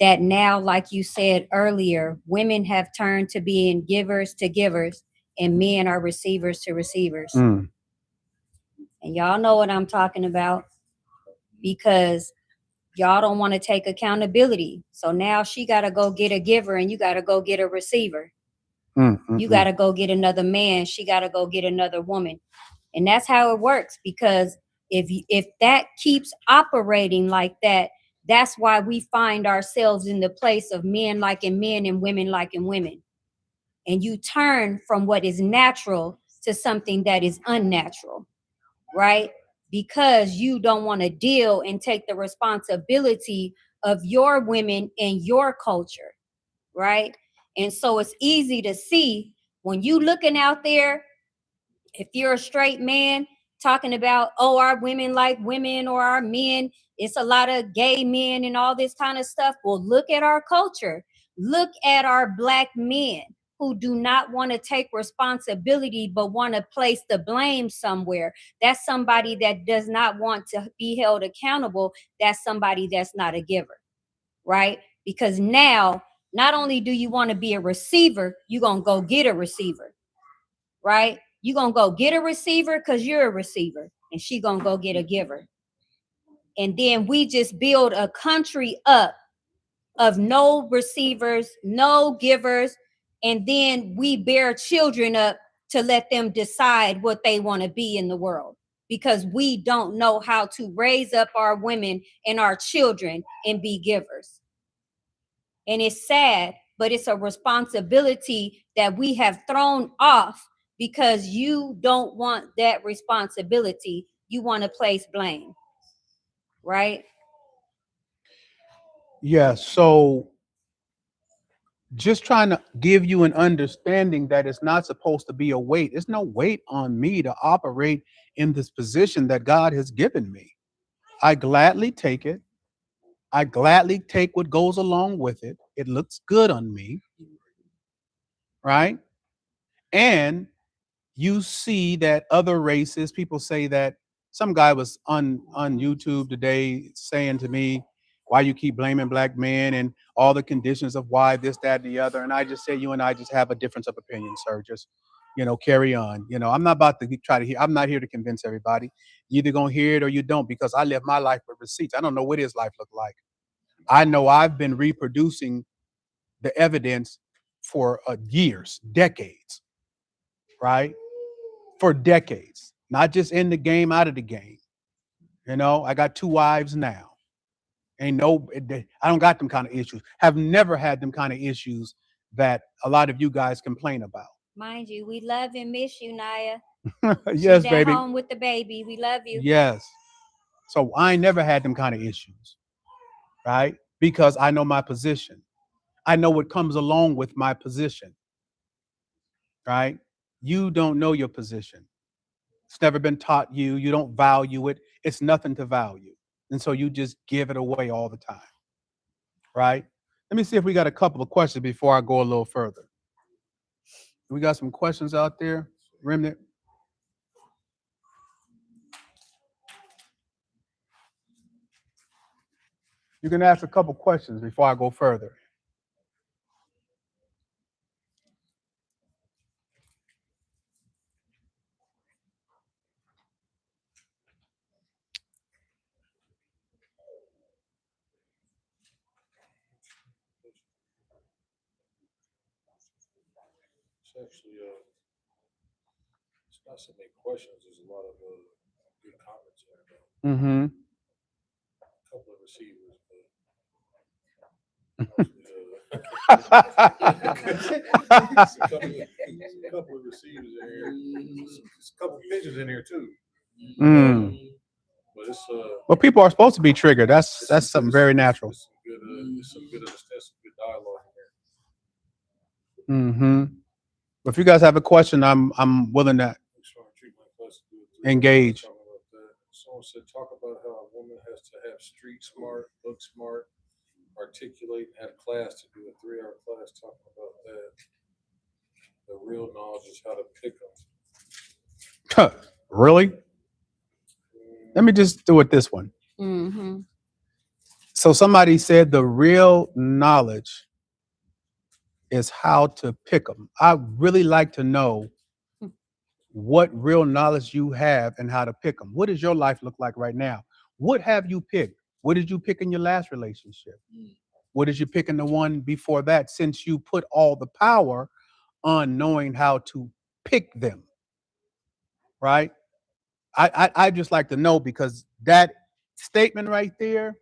That now, like you said earlier, women have turned to being givers to givers and men are receivers to receivers. And y'all know what I'm talking about because y'all don't want to take accountability. So now she got to go get a giver and you got to go get a receiver. You got to go get another man. She got to go get another woman. And that's how it works, because if that keeps operating like that, that's why we find ourselves in the place of men liking men and women liking women. And you turn from what is natural to something that is unnatural, right? Because you don't want to deal and take the responsibility of your women and your culture, right? And so it's easy to see when you looking out there, if you're a straight man talking about, oh, our women like women or our men, it's a lot of gay men and all this kind of stuff. Well, look at our culture. Look at our Black men who do not want to take responsibility but want to place the blame somewhere. That's somebody that does not want to be held accountable. That's somebody that's not a giver, right? Because now, not only do you want to be a receiver, you're going to go get a receiver, right? You're going to go get a receiver because you're a receiver, and she going to go get a giver. And then we just build a country up of no receivers, no givers, and then we bear children up to let them decide what they want to be in the world, because we don't know how to raise up our women and our children and be givers. And it's sad, but it's a responsibility that we have thrown off because you don't want that responsibility. You want to place blame, right? Yeah. So just trying to give you an understanding that it's not supposed to be a weight. There's no weight on me to operate in this position that God has given me. I gladly take it. I gladly take what goes along with it. It looks good on me, right? And you see that other races, people say that some guy was on YouTube today saying to me, why you keep blaming black men and all the conditions of why this, that, and the other. And I just say, you and I just have a difference of opinion, sir. Just, carry on. I'm not about to try to hear. I'm not here to convince everybody. You either gonna hear it or you don't, because I live my life with receipts. I don't know what his life looked like. I know I've been reproducing the evidence for years, decades, right? For decades, not just in the game, out of the game. I got 2 wives now. I don't got them kind of issues. Have never had them kind of issues that a lot of you guys complain about. Mind you, we love and miss you, Naya. Yes, She's at baby. home with the baby. We love you. Yes. So I ain't never had them kind of issues, right? Because I know my position. I know what comes along with my position, right? You don't know your position. It's never been taught you. You don't value it. It's nothing to value. And so you just give it away all the time, right? Let me see if we got a couple of questions before I go a little further. We got some questions out there, Remnant. You can ask a couple questions before I go further. It's actually it's not so many questions. There's a lot of good comments there about Mm-hmm. a couple of receivers, but a couple of receivers in here. There's a couple of pigeons in here too. Mm. But it's Well, people are supposed to be triggered. That's something very natural. There's some good dialogue in here. Mm-hmm. If you guys have a question, I'm willing to engage. Someone said, talk about how a woman has to have street smart, look smart, articulate, and have class to do a 3-hour class talking about that. The real knowledge is how to pick them. Really? Let me just do it this one. Mm-hmm. So somebody said the real knowledge is how to pick them. I really like to know what real knowledge you have and how to pick them. What does your life look like right now? What have you picked? What did you pick in your last relationship? What did you pick in the one before that, since you put all the power on knowing how to pick them, right? I just like to know, because that statement right there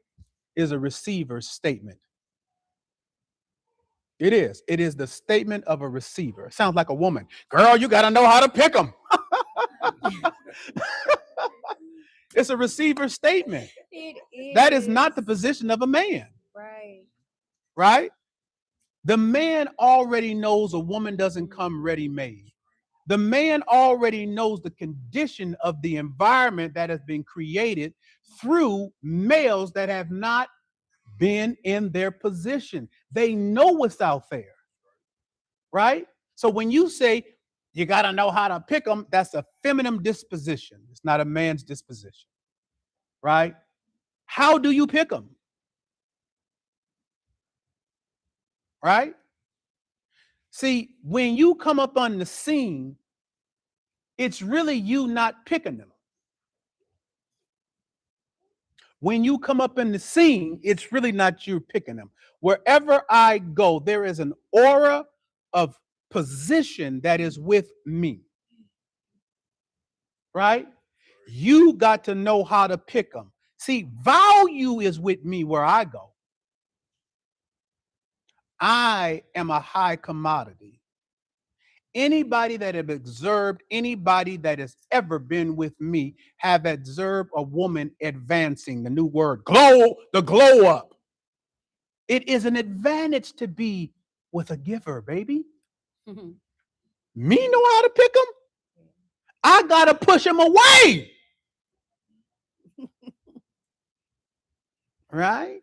is a receiver's statement. It is. It is the statement of a receiver. It sounds like a woman. Girl, you got to know how to pick them. It's a receiver statement. That is not the position of a man. Right. Right? The man already knows a woman doesn't come ready-made. The man already knows the condition of the environment that has been created through males that have not been in their position. They know what's out there, right? So when you say you got to know how to pick them, that's a feminine disposition. It's not a man's disposition, right? How do you pick them? Right? See, when you come up on the scene, it's really you not picking them. When you come up in the scene, it's really not you picking them. Wherever I go, there is an aura of position that is with me. Right? You got to know how to pick them. See, value is with me where I go. I am a high commodity. Anybody that have observed, anybody that has ever been with me, have observed a woman advancing. The new word, glow, the glow up. It is an advantage to be with a giver, baby. Me know how to pick them. I gotta push them away. Right?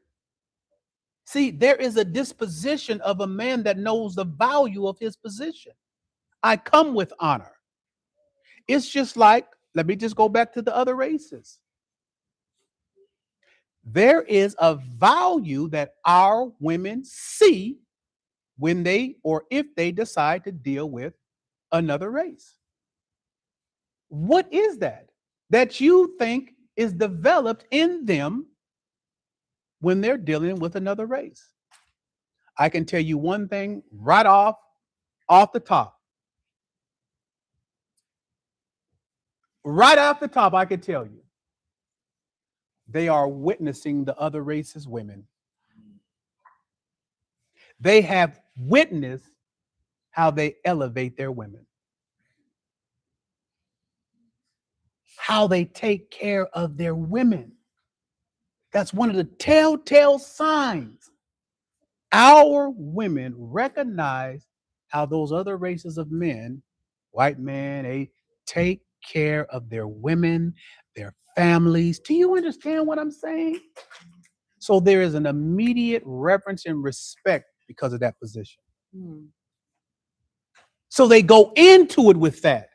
See, there is a disposition of a man that knows the value of his position. I come with honor. It's just like, let me just go back to the other races. There is a value that our women see when they or if they decide to deal with another race. What is that? That you think is developed in them when they're dealing with another race. I can tell you one thing right off the top. Right off the top, I can tell you. They are witnessing the other race's women. They have witnessed how they elevate their women, how they take care of their women. That's one of the telltale signs. Our women recognize how those other races of men, white men, they take care of their women, their families. Do you understand what I'm saying? So there is an immediate reverence and respect because of that position. So they go into it with that.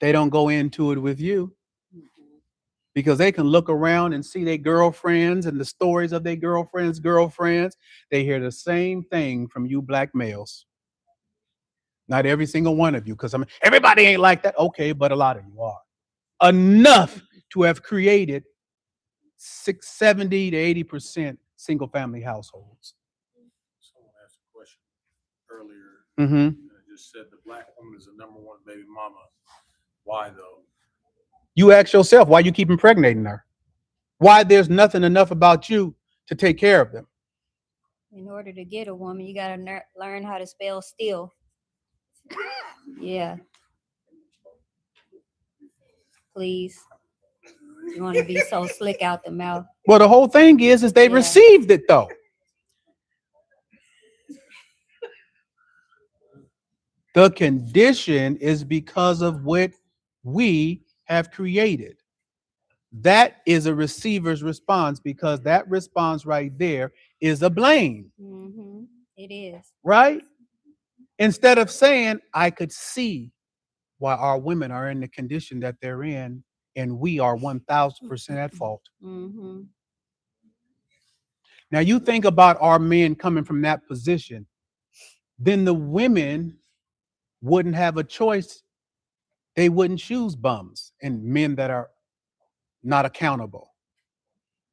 They don't go into it with you because they can look around and see their girlfriends and the stories of their girlfriends. They hear the same thing from you black males. Not every single one of you, because everybody ain't like that. Okay, but a lot of you are. Enough to have created 70 to 80% single family households. Someone asked a question earlier. Mm-hmm. And it just said the black woman is the number one baby mama. Why though? You ask yourself why you keep impregnating her. Why there's nothing enough about you to take care of them. In order to get a woman, you got to learn how to spell still. Yeah. Please. You want to be so slick out the mouth. Well, the whole thing is they received it though. The condition is because of what we have created. That is a receiver's response because that response right there is a blame. Mm-hmm. It is. Right? Instead of saying, I could see why our women are in the condition that they're in, and we are 1000% at fault. Mm-hmm. Now, you think about our men coming from that position, then the women wouldn't have a choice. They wouldn't choose bums and men that are not accountable.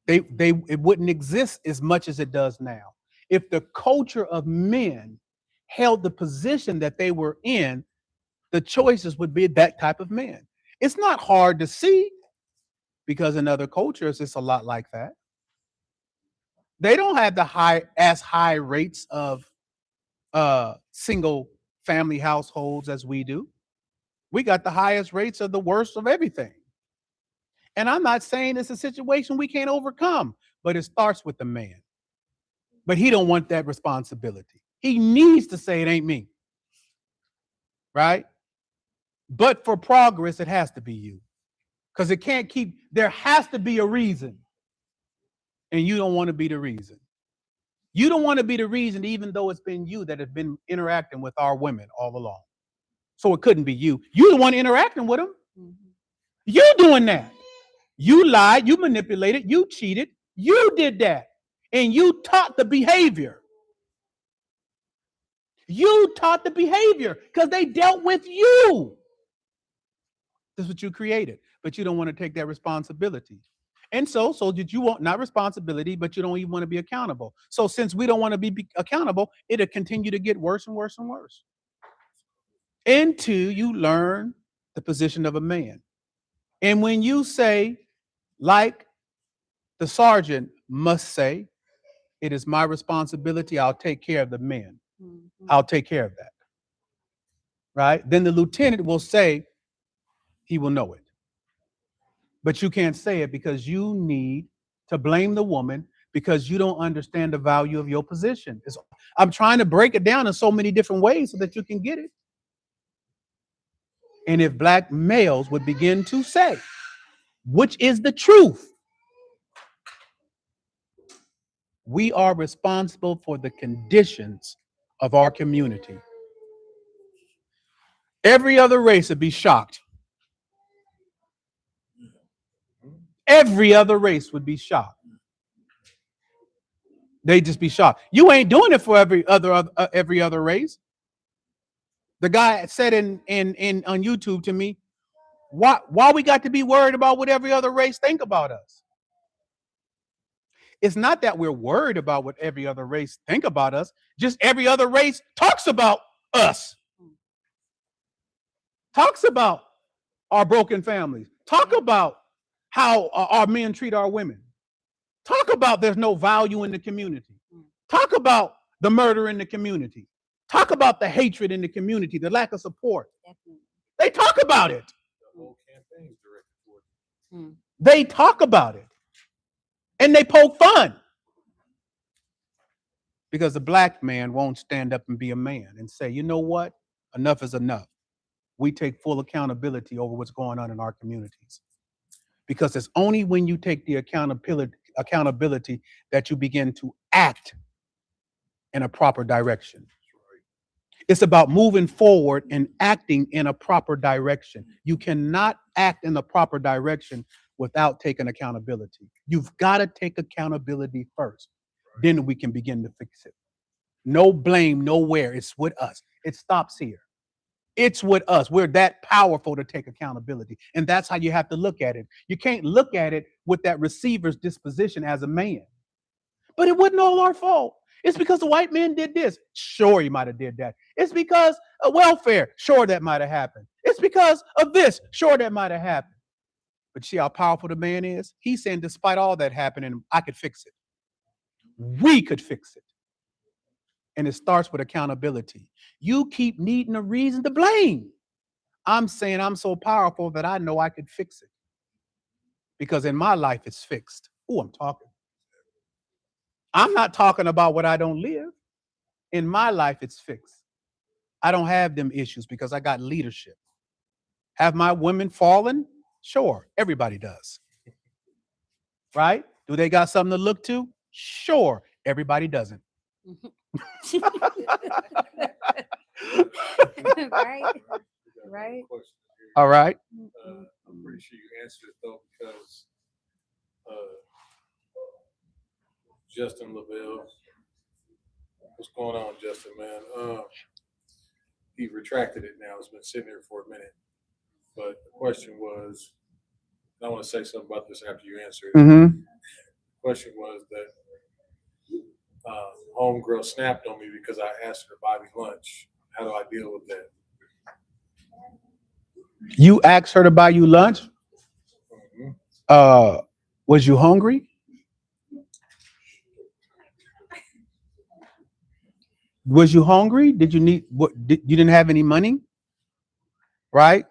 It wouldn't exist as much as it does now. If the culture of men held the position that they were in, the choices would be that type of men. It's not hard to see because in other cultures, it's a lot like that. They don't have the high rates of single family households as we do. We got the highest rates of the worst of everything. And I'm not saying it's a situation we can't overcome, but it starts with the man. But he don't want that responsibility. He needs to say it ain't me. Right? But for progress, it has to be you. Because it can't keep, there has to be a reason. And you don't want to be the reason. You don't want to be the reason, even though it's been you that has been interacting with our women all along. So it couldn't be you. You're the one interacting with them. You doing that. You lied, you manipulated, you cheated, you did that. And you taught the behavior. You taught the behavior because they dealt with you. That's what you created. But you don't want to take that responsibility. And so did you want not responsibility, but you don't even want to be accountable. So since we don't want to be accountable, it'll continue to get worse and worse and worse. Until you learn the position of a man. And when you say, like the sergeant must say, it is my responsibility, I'll take care of the men. I'll take care of that. Right? Then the lieutenant will say, he will know it. But you can't say it because you need to blame the woman because you don't understand the value of your position. I'm trying to break it down in so many different ways so that you can get it. And if black males would begin to say, which is the truth, we are responsible for the conditions of our community. Every other race would be shocked. Every other race would be shocked. They'd just be shocked. You ain't doing it for every other race. The guy said in on YouTube to me, why we got to be worried about what every other race think about us? It's not that we're worried about what every other race think about us. Just every other race talks about us. Talks about our broken families. Talk about how our men treat our women. Talk about there's no value in the community. Talk about the murder in the community. Talk about the hatred in the community, the lack of support. They talk about it. The whole campaign's directed towards it. They talk about it. And they poke fun. Because the black man won't stand up and be a man and say, you know what? Enough is enough. We take full accountability over what's going on in our communities. Because it's only when you take the accountability that you begin to act in a proper direction. It's about moving forward and acting in a proper direction. You cannot act in the proper direction without taking accountability. You've got to take accountability first. Then we can begin to fix it. No blame, nowhere. It's with us. It stops here. It's with us. We're that powerful to take accountability. And that's how you have to look at it. You can't look at it with that receiver's disposition as a man. But it wasn't all our fault. It's because the white man did this. Sure, he might have did that. It's because of welfare. Sure, that might have happened. It's because of this. Sure, that might have happened. But see how powerful the man is? He's saying, despite all that happening, I could fix it. We could fix it. And it starts with accountability. You keep needing a reason to blame. I'm saying I'm so powerful that I know I could fix it. Because in my life, it's fixed. Oh, I'm talking. I'm not talking about what I don't live. In my life, it's fixed. I don't have them issues because I got leadership. Have my women fallen? Sure, everybody does. Right? Do they got something to look to? Sure, everybody doesn't. Right? Right? All right. I'm pretty sure you answered it though, because Justin LaBelle, what's going on, Justin, man? He retracted it now. It's been sitting here for a minute. But the question was, and I want to say something about this after you answer it. Mm-hmm. The question was that homegirl snapped on me because I asked her to buy me lunch. How do I deal with that? You asked her to buy you lunch? Mm-hmm. Was you hungry? Was you hungry? Did you need what? You didn't have any money, right?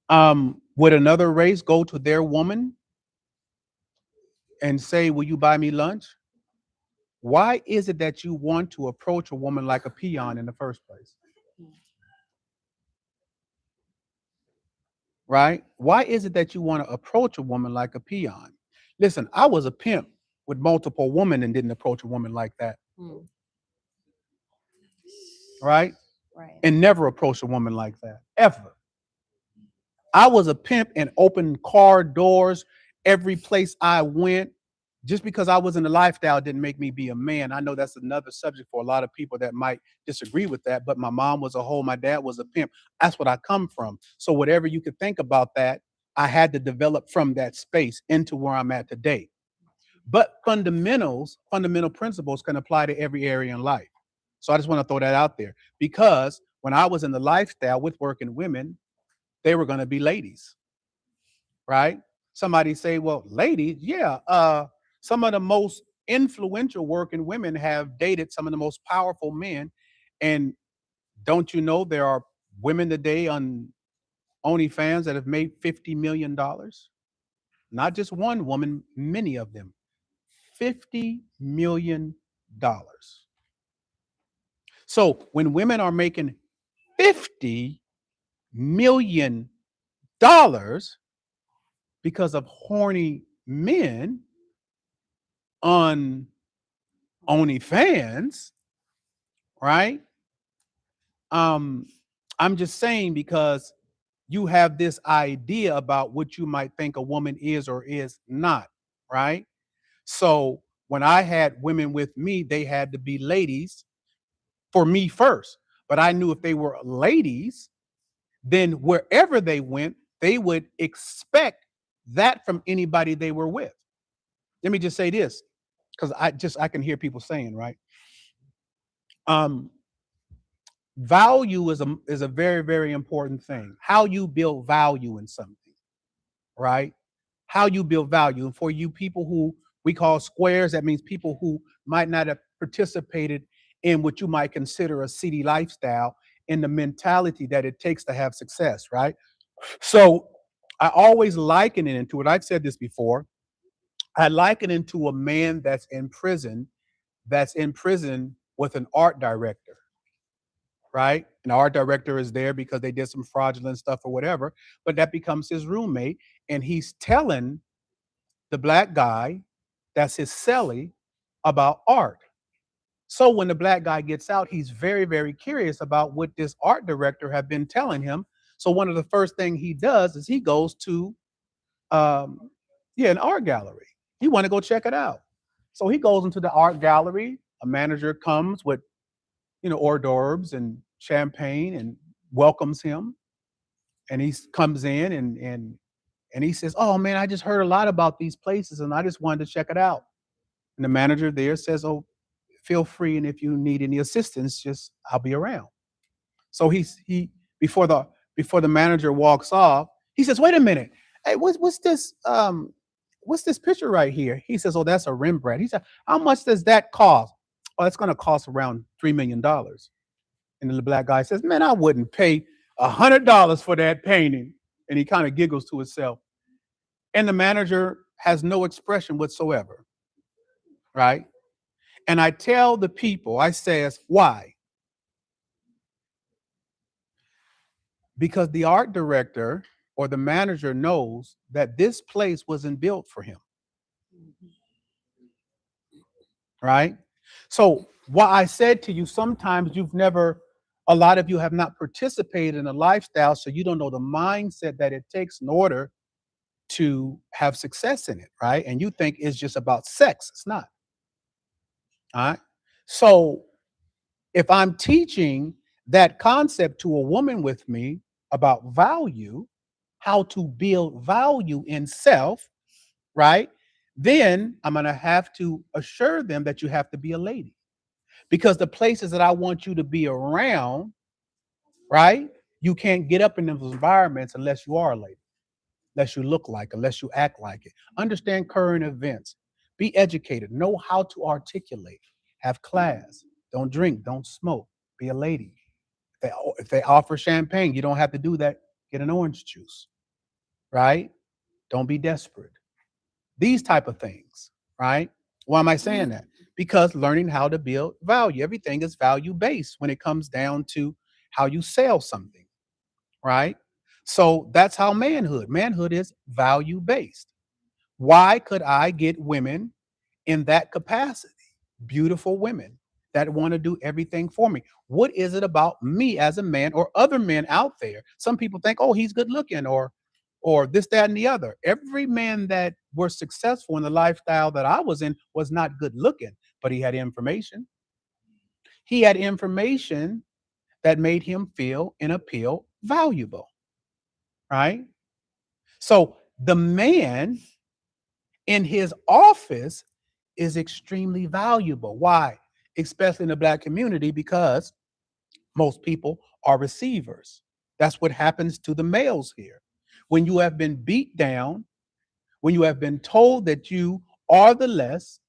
Would another race go to their woman and say, "Will you buy me lunch?" Why is it that you want to approach a woman like a peon in the first place? Right? Why is it that you want to approach a woman like a peon? Listen, I was a pimp with multiple women and didn't approach a woman like that, Mm, right? right. And never approached a woman like that, ever. I was a pimp and opened car doors every place I went. Just because I was in the lifestyle didn't make me be a man. I know that's another subject for a lot of people that might disagree with that, but my mom was a hoe, my dad was a pimp. That's what I come from. So whatever you could think about that, I had to develop from that space into where I'm at today. But fundamental principles can apply to every area in life. So I just want to throw that out there because when I was in the lifestyle with working women, they were going to be ladies, right? Somebody say, well, ladies, yeah. Some of the most influential working women have dated some of the most powerful men. And don't you know there are women today on OnlyFans that have made $50 million? Not just one woman, many of them. $50 million. So when women are making $50 million because of horny men on OnlyFans, right? Um, I'm just saying because you have this idea about what you might think a woman is or is not, right? So when I had women with me, they had to be ladies for me first. But I knew if they were ladies, then wherever they went, they would expect that from anybody they were with. Let me just say this, because I can hear people saying, right? Um, Value is a very, very important thing. How you build value in something, right? How you build value. And for you people who we call squares, that means people who might not have participated in what you might consider a city lifestyle, in the mentality that it takes to have success, right? So I always liken it into it. I've said this before. I liken it into a man that's in prison with an art director, right? An art director is there because they did some fraudulent stuff or whatever, but that becomes his roommate. And he's telling the black guy that's his cellie about art. So when the black guy gets out, he's very, very curious about what this art director have been telling him. So one of the first thing he does is he goes to um, yeah, an art gallery. He want to go check it out. So he goes into the art gallery. A manager comes with hors d'oeuvres and champagne and welcomes him. And he comes in and he says, "Oh man, I just heard a lot about these places and I just wanted to check it out." And the manager there says, "Oh, feel free, and if you need any assistance, just I'll be around." So he before the before the manager walks off, he says, "Wait a minute, hey, what's this picture right here?" He says, "Oh, that's a Rembrandt." He said, "How much does that cost?" "Oh, it's going to cost around $3 million." And then the black guy says, "Man, I wouldn't pay $100 for that painting." And he kind of giggles to himself. And the manager has no expression whatsoever, right? And I tell the people, I says, why? Because the art director or the manager knows that this place wasn't built for him, right? So what I said to you, sometimes a lot of you have not participated in a lifestyle, so you don't know the mindset that it takes in order to have success in it, right? And you think it's just about sex. It's not. All right. So if I'm teaching that concept to a woman with me about value, how to build value in self, right? Then I'm going to have to assure them that you have to be a lady because the places that I want you to be around, right? You can't get up in those environments unless you are a lady, unless you look like, unless you act like it. Understand current events. Be educated. Know how to articulate. Have class. Don't drink. Don't smoke. Be a lady. If they offer champagne, you don't have to do that. Get an orange juice, right? Don't be desperate. These type of things, right? Why am I saying that? Because learning how to build value. Everything is value based when it comes down to how you sell something, right? So that's how manhood is value based. Why could I get women in that capacity? Beautiful women that want to do everything for me. What is it about me as a man or other men out there? Some people think, oh, he's good looking or this, that, and the other. Every man that was successful in the lifestyle that I was in was not good looking, but he had information. He had information that made him feel and appeal valuable, right? So the man in his office is extremely valuable. Why? Especially in the Black community, because most people are receivers. That's what happens to the males here. When you have been beat down, when you have been told that you are the less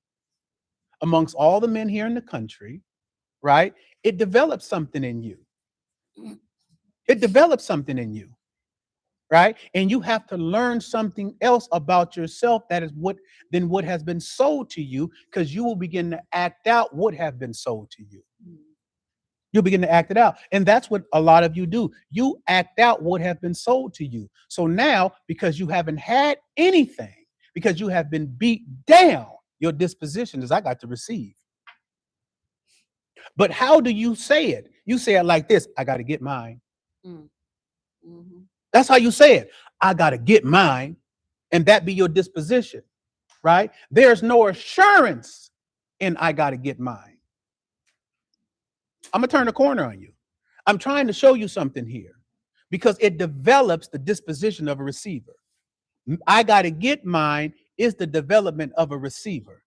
amongst all the men here in the country, right? It develops something in you. It develops something in you, right? And you have to learn something else about yourself that is what has been sold to you, because you will begin to act out what have been sold to you. You'll begin to act it out. And that's what a lot of you do. You act out what have been sold to you. So now, because you haven't had anything, because you have been beat down, your disposition is, I got to receive. But how do you say it? You say it like this: I got to get mine. Mm-hmm. That's how you say it. I got to get mine. And that be your disposition, right? There's no assurance in I got to get mine. I'm going to turn the corner on you. I'm trying to show you something here, because it develops the disposition of a receiver. I got to get mine is the development of a receiver,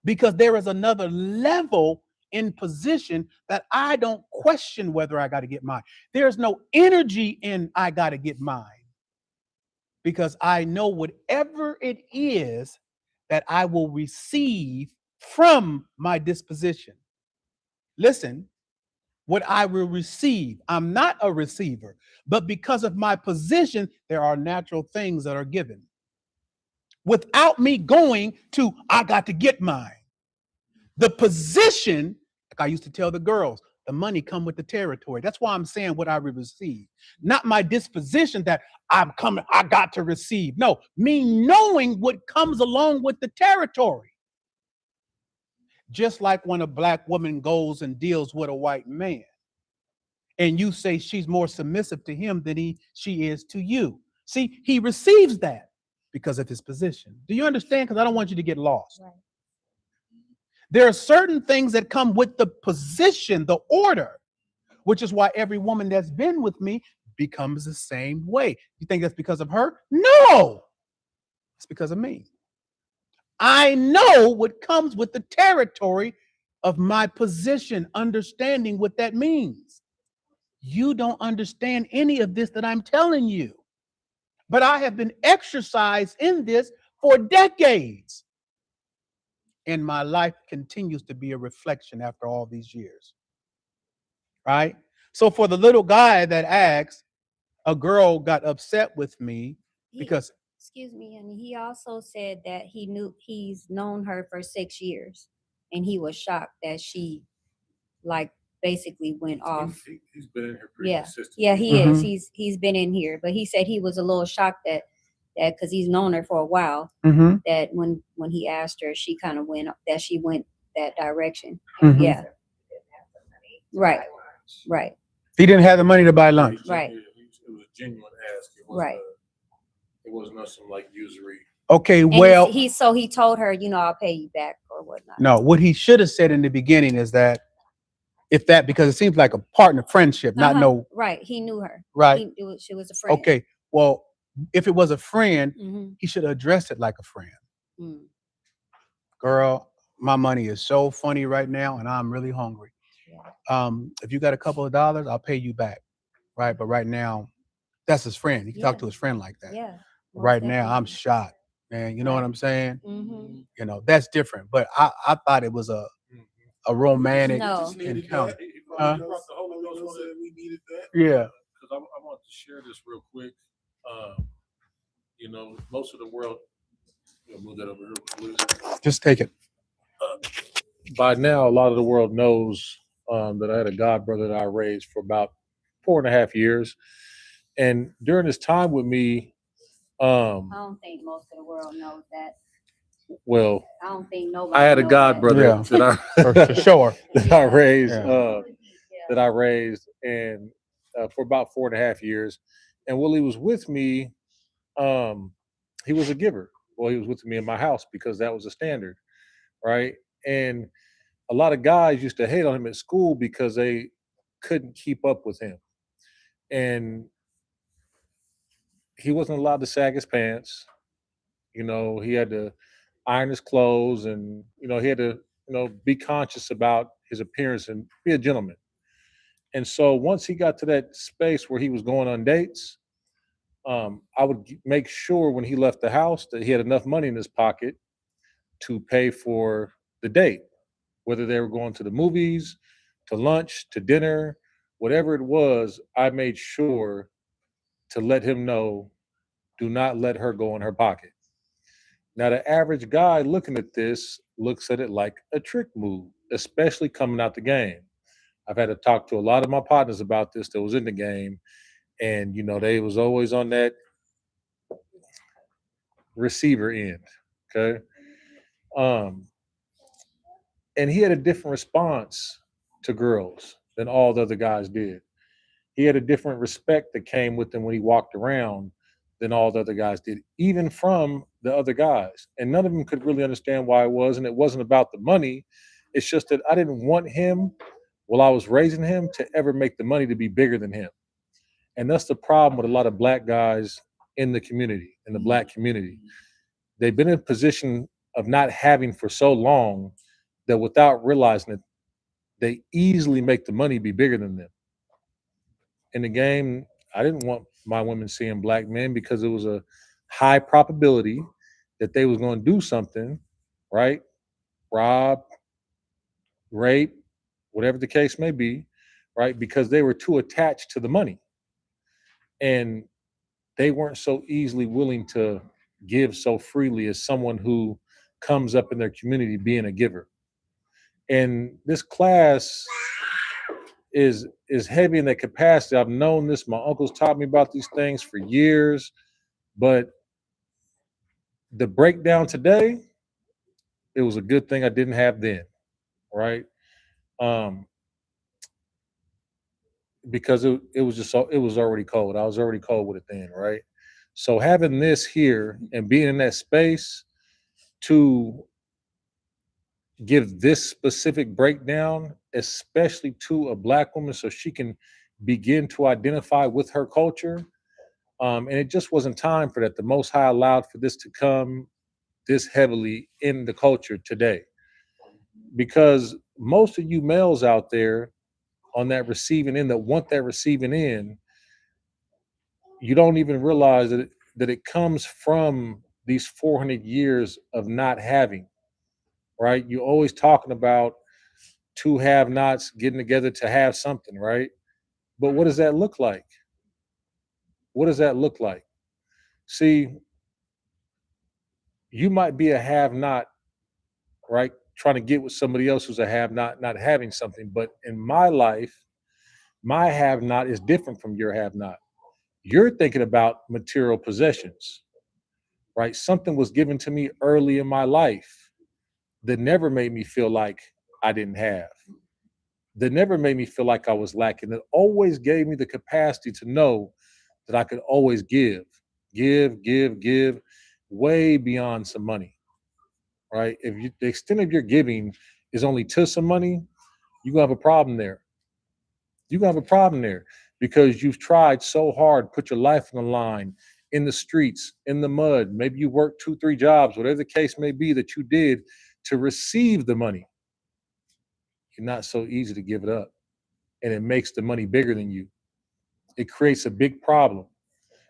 because there is another level in position that I don't question whether I got to get mine. There's no energy in I got to get mine, because I know whatever it is that I will receive from my disposition. Listen, what I will receive. I'm not a receiver, but because of my position, there are natural things that are given without me going to, I got to get mine. The position, like I used to tell the girls, the money come with the territory. That's why I'm saying what I will receive, not my disposition that I'm coming, I got to receive. No, me knowing what comes along with the territory. Just like when a Black woman goes and deals with a white man, and you say she's more submissive to him than she is to you. See, he receives that because of his position. Do you understand? Because I don't want you to get lost. Right. There are certain things that come with the position, the order, which is why every woman that's been with me becomes the same way. You think that's because of her? No, it's because of me. I know what comes with the territory of my position, understanding what that means. You don't understand any of this that I'm telling you, but I have been exercised in this for decades. And my life continues to be a reflection after all these years. Right? So for the little guy that asks, a girl got upset with me because, Excuse me, and he also said that he's known her for 6 years, and he was shocked that she like basically went off. He's been in here pretty consistently. Yeah, he is. He's been in here, but he said he was a little shocked that because he's known her for a while, that when he asked her, she kind of went that direction. Yeah. Right. Right. He didn't have the money to buy lunch. Right. It was a genuine ask. It wasn't some like usury. Okay, and well, he told her, I'll pay you back or whatnot. No, what he should have said in the beginning is that because it seems like a partner friendship, not no. Right. He knew her. Right. She was a friend. Okay. Well, if it was a friend, he should have addressed it like a friend. Girl, my money is so funny right now, and I'm really hungry. Yeah. If you got a couple of dollars, I'll pay you back. Right. But right now, that's his friend. He can talk to his friend like that. Yeah. Right now, I'm shot, man. You know what I'm saying? That's different. But I thought it was a romantic encounter. We needed that. Yeah. Because I want to share this real quick. Most of the world, move that over here, please. Just take it. By now, a lot of the world knows that I had a god brother that I raised for about 4.5 years. And during his time with me, I don't think most of the world knows that. Well, I don't think nobody. I had a knows god that. brother Yeah. For sure. that I Yeah. raised Yeah. that I raised, and for about 4.5 years. And while he was with me, um, he was a giver. Well, he was with me in my house because that was a standard, right? And a lot of guys used to hate on him at school because they couldn't keep up with him, and he wasn't allowed to sag his pants. He had to iron his clothes, and he had to be conscious about his appearance and be a gentleman. And so once he got to that space where he was going on dates, I would make sure when he left the house that he had enough money in his pocket to pay for the date, whether they were going to the movies, to lunch, to dinner, whatever it was. I made sure to let him know, do not let her go in her pocket. Now, the average guy looking at this looks at it like a trick move, especially coming out the game. I've had to talk to a lot of my partners about this that was in the game, and they was always on that receiver end. Okay. Um, and he had a different response to girls than all the other guys did. He had a different respect that came with him when he walked around than all the other guys did, even from the other guys. And none of them could really understand why it was. And it wasn't about the money. It's just that I didn't want him, while I was raising him, to ever make the money to be bigger than him. And that's the problem with a lot of black guys in the community, in the black community. They've been in a position of not having for so long that without realizing it, they easily make the money be bigger than them. In the game, I didn't want my women seeing black men because it was a high probability that they was going to do something, right? Rob, rape, whatever the case may be, right? Because they were too attached to the money. And they weren't so easily willing to give so freely as someone who comes up in their community being a giver. And this class is heavy in that capacity. I've known this. My uncles taught me about these things for years, but the breakdown today, it was a good thing I didn't have then, right? Um, because it was just so, it was already cold. I was already cold with it then, right? So having this here and being in that space to give this specific breakdown, especially to a black woman, so she can begin to identify with her culture. And it just wasn't time for that. The Most High allowed for this to come this heavily in the culture today, because most of you males out there on that receiving end that want that receiving end, you don't even realize that it comes from these 400 years of not having, right? You're always talking about two have nots getting together to have something, right? But what does that look like? What does that look like? See, you might be a have not, right? Trying to get with somebody else who's a have not, not having something. But in my life, my have not is different from your have not. You're thinking about material possessions, right? Something was given to me early in my life that never made me feel like I didn't have, that never made me feel like I was lacking, that always gave me the capacity to know that I could always give, way beyond some money, right? If the extent of your giving is only to some money, you're gonna have a problem there. You're gonna have a problem there because you've tried so hard, put your life on the line in the streets, in the mud. Maybe you worked 2, 3 jobs, whatever the case may be that you did to receive the money. You're not so easy to give it up. And it makes the money bigger than you. It creates a big problem.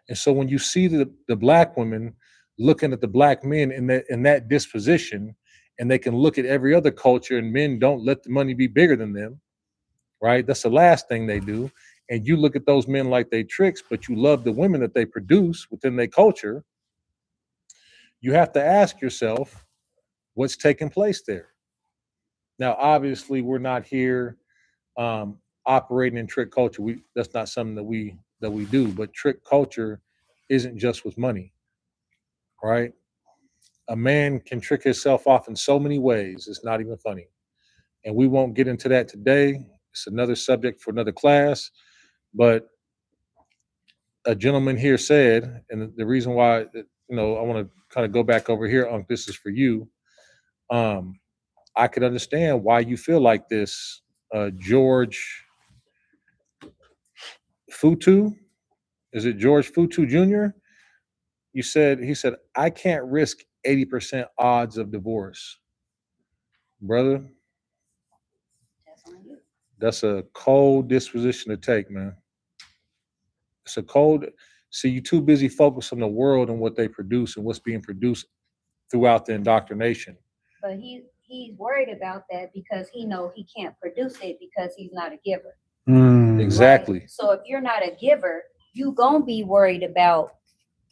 And so when you see the black women looking at the black men in that disposition, and they can look at every other culture and men don't let the money be bigger than them, right? That's the last thing they do. And you look at those men like they tricks, but you love the women that they produce within their culture. You have to ask yourself what's taking place there. Now, obviously, we're not here um, operating in trick culture. That's not something that we do. But trick culture isn't just with money. right? A man can trick himself off in so many ways. It's not even funny. And we won't get into that today. It's another subject for another class. But a gentleman here said, and the reason why, I want to kind of go back over here, Unc, this is for you. I could understand why you feel like this. George Futu, is it George Futu Jr.? He said, I can't risk 80% odds of divorce. Brother, that's a cold disposition to take, man. It's a cold. See, you're too busy focused on the world and what they produce and what's being produced throughout the indoctrination. But he's worried about that because he know he can't produce it because he's not a giver. Exactly. Right? So if you're not a giver, you gonna be worried about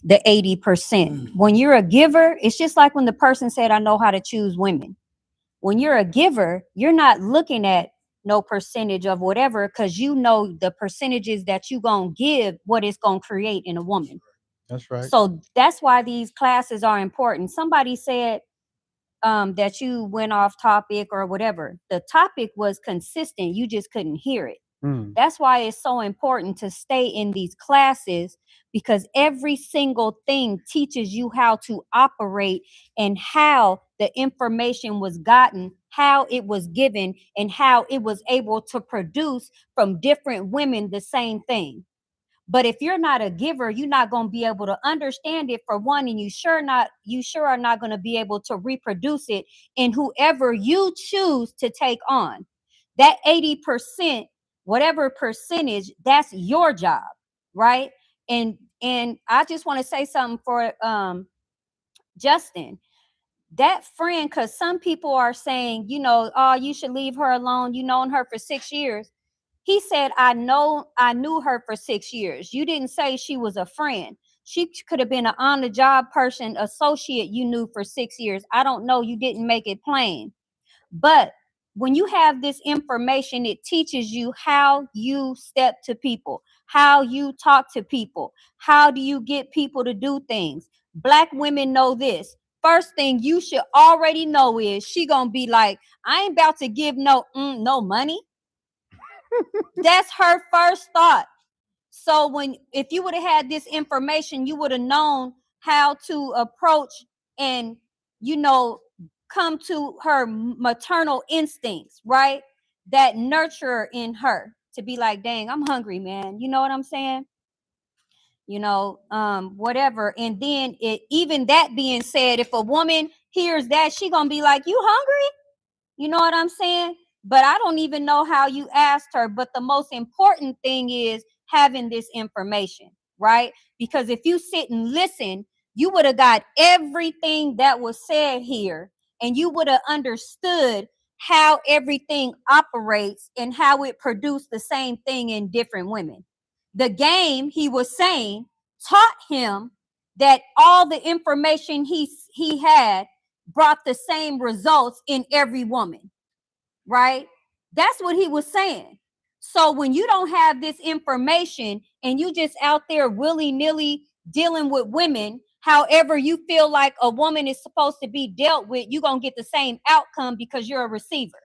the 80%. When you're a giver, it's just like when the person said, I know how to choose women. When you're a giver, you're not looking at no percentage of whatever, because you know the percentages that you gonna give, what it's gonna create in a woman. That's right. So that's why these classes are important. Somebody said that you went off topic or whatever. The topic was consistent. You just couldn't hear it. That's why it's so important to stay in these classes, because every single thing teaches you how to operate and how the information was gotten, how it was given, and how it was able to produce from different women the same thing. But if you're not a giver, you're not going to be able to understand it, for one, and you sure are not going to be able to reproduce it in whoever you choose to take on. That 80%, whatever percentage, that's your job, right? And I just want to say something for Justin. That friend, because some people are saying, oh, you should leave her alone. You've known her for 6 years. He said, I knew her for 6 years. You didn't say she was a friend. She could have been an on-the-job person, associate you knew for 6 years. I don't know. You didn't make it plain. But when you have this information, it teaches you how you step to people, how you talk to people, how do you get people to do things. Black women know this. First thing you should already know is she gonna be like, I ain't about to give no money. That's her first thought. So if you would have had this information, you would have known how to approach and, come to her maternal instincts, right? That nurturer in her to be like, dang, I'm hungry, man. You know what I'm saying? Whatever. And then even that being said, if a woman hears that, she gonna be like, you hungry? You know what I'm saying? But I don't even know how you asked her. But the most important thing is having this information, right? Because if you sit and listen, you would have got everything that was said here, and you would have understood how everything operates and how it produced the same thing in different women. The game, he was saying, taught him that all the information he had brought the same results in every woman, right? That's what he was saying. So when you don't have this information and you just out there willy-nilly dealing with women, however you feel like a woman is supposed to be dealt with, you're going to get the same outcome because you're a receiver,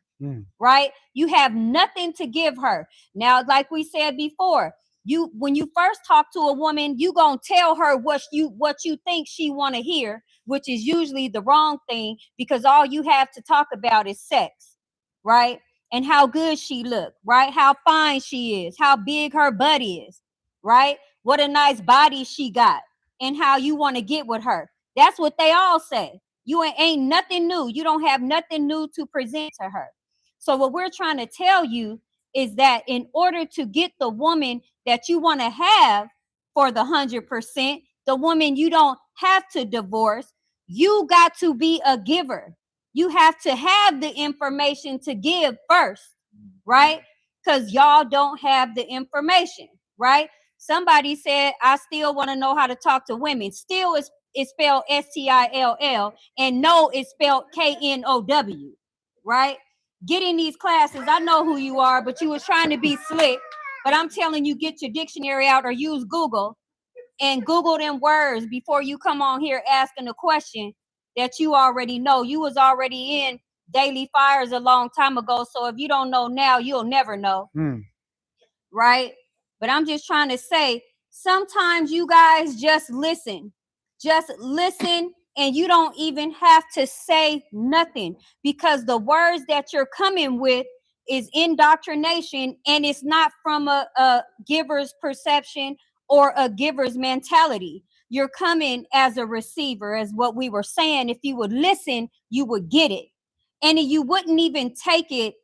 right? You have nothing to give her. Now, like we said before, when you first talk to a woman, you gonna tell her what you think she want to hear, which is usually the wrong thing, because all you have to talk about is sex, right? And how good she look, right? How fine she is, how big her butt is, right? What a nice body she got, and how you want to get with her. That's what they all say. You ain't nothing new. You don't have nothing new to present to her. So what we're trying to tell you is that in order to get the woman that you want to have for the 100%, the woman you don't have to divorce, you got to be a giver. You have to have the information to give first, right? Because y'all don't have the information, right? Somebody said, I still want to know how to talk to women. Still is spelled STILL, and no is spelled KNOW, right? Get in these classes. I know who you are, but you was trying to be slick. But I'm telling you, get your dictionary out or use Google. and Google them words before you come on here asking a question that you already know. You was already in daily fires a long time ago. So if you don't know now, you'll never know. Right? But I'm just trying to say, sometimes you guys just listen. Just listen, and you don't even have to say nothing, because the words that you're coming with is indoctrination, and it's not from a giver's perception or a giver's mentality. You're coming as a receiver, as what we were saying. If you would listen, you would get it. And you wouldn't even take it,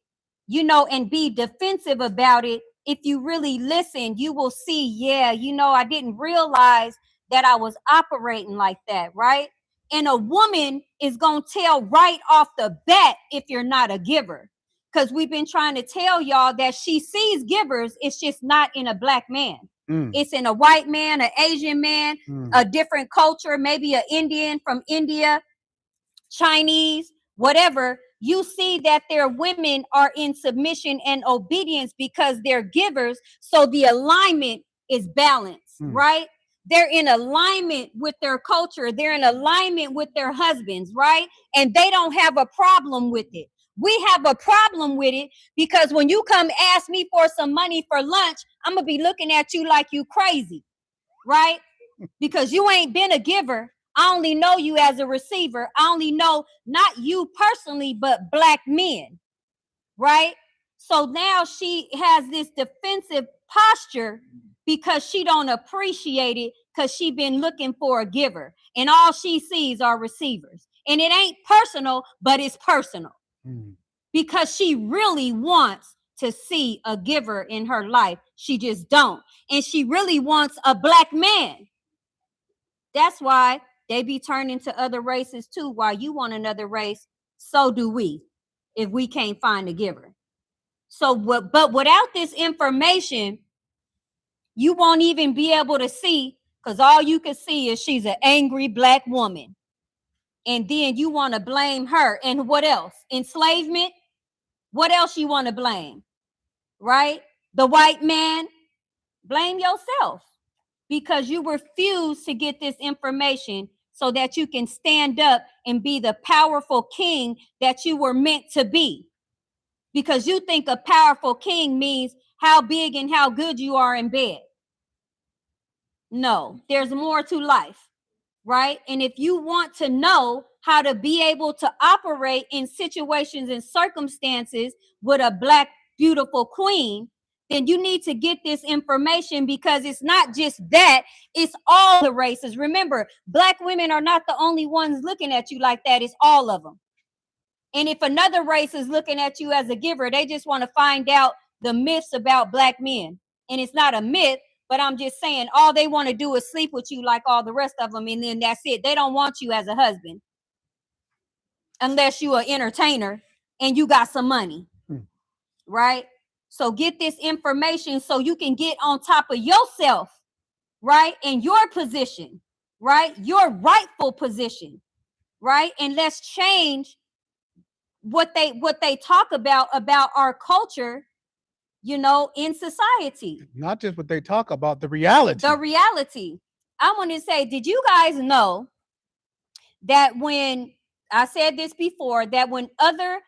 and be defensive about it. If you really listen, you will see, yeah, I didn't realize that I was operating like that, right? And a woman is going to tell right off the bat if you're not a giver. Because we've been trying to tell y'all that she sees givers, it's just not in a black man. It's in a white man, an Asian man, a different culture, maybe an Indian from India, Chinese, whatever. You see that their women are in submission and obedience because they're givers. So the alignment is balanced, right? They're in alignment with their culture. They're in alignment with their husbands, right? And they don't have a problem with it. We have a problem with it because when you come ask me for some money for lunch, I'm going to be looking at you like you crazy, right? Because you ain't been a giver. I only know you as a receiver. I only know not you personally, but black men, right? So now she has this defensive posture because she don't appreciate it, because she been looking for a giver, and all she sees are receivers. And it ain't personal, but it's personal because she really wants to see a giver in her life. She just don't. And she really wants a black man. That's why they be turning to other races too. While you want another race, so do we, if we can't find a giver. So, but without this information, you won't even be able to see, because all you can see is she's an angry black woman. And then you want to blame her. And what else? Enslavement? What else you want to blame? Right? The white man? Blame yourself, because you refuse to get this information so that you can stand up and be the powerful king that you were meant to be. Because you think a powerful king means how big and how good you are in bed. No, there's more to life, right? And if you want to know how to be able to operate in situations and circumstances with a black, beautiful queen, then you need to get this information, because it's not just that, it's all the races. Remember, black women are not the only ones looking at you like that. It's all of them. And if another race is looking at you as a giver, they just want to find out the myths about black men. And it's not a myth, but I'm just saying all they want to do is sleep with you like all the rest of them. And then that's it. They don't want you as a husband unless you're an entertainer and you got some money, right? So get this information so you can get on top of yourself, right? And your position, right? Your rightful position, right? And let's change what they talk about our culture, in society. Not just what they talk about, the reality. The reality. I want to say, did you guys know that when I said this before, that when other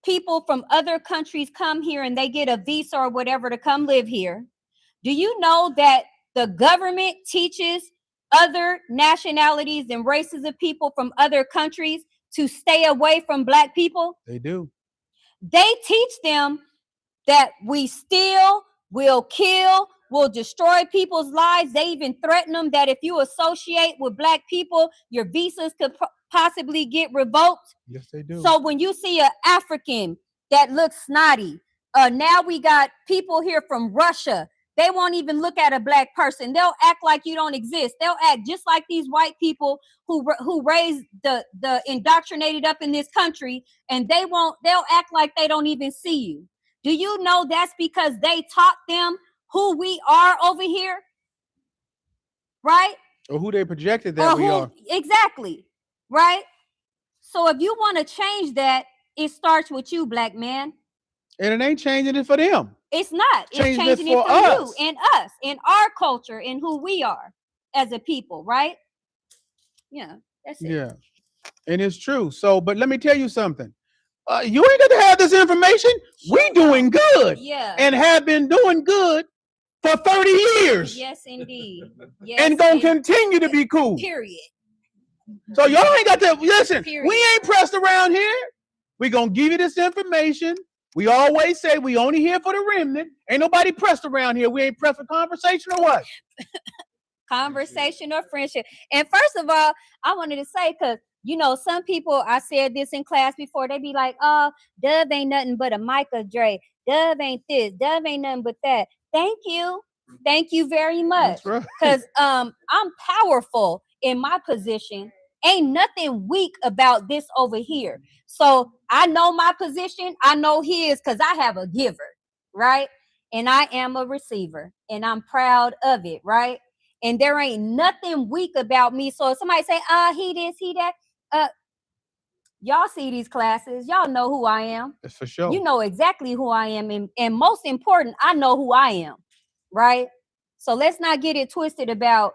people from other countries come here and they get a visa or whatever to come live here, do you know that the government teaches other nationalities and races of people from other countries to stay away from black people? They do. They teach them that we steal, we'll kill, we'll destroy people's lives. They even threaten them that if you associate with black people, your visas could possibly get revoked. Yes, they do. So when you see an African that looks snotty, now we got people here from Russia. They won't even look at a black person. They'll act like you don't exist. They'll act just like these white people who raised the indoctrinated up in this country, and they'll act like they don't even see you. Do you know that's because they taught them who we are over here? Right? Or who they projected that we are. Exactly. Right? So if you want to change that, it starts with you, black man. And it ain't changing it for them. It's not. It's changing it for you and us, and our culture, and who we are. as a people, right? Yeah, that's it. Yeah, and it's true. So, but let me tell you something. You ain't got to have this information. We Sure doing don't. good Yeah. and have been doing good for 30 years Yes, indeed. Yes, and gonna continue to be cool. period. So y'all ain't got to listen. Period. We ain't pressed around here. We gonna give you this information. We always say we only here for the remnant. Ain't nobody pressed around here. We ain't pressed for conversation or what? Conversation or friendship. And first of all, I wanted to say, because some people, I said this in class before, they be like, oh, Dove ain't nothing but a Micah Dre. Dove ain't this, Dove ain't nothing but that. Thank you. Thank you very much. That's right. Because I'm powerful in my position. Ain't nothing weak about this over here. So I know my position, I know his, because I have a giver, right? And I am a receiver, and I'm proud of it, right? And there ain't nothing weak about me. So if somebody say, he this, he that, y'all see these classes, y'all know who I am. That's for sure. You know exactly who I am. And most important, I know who I am, right? So let's not get it twisted about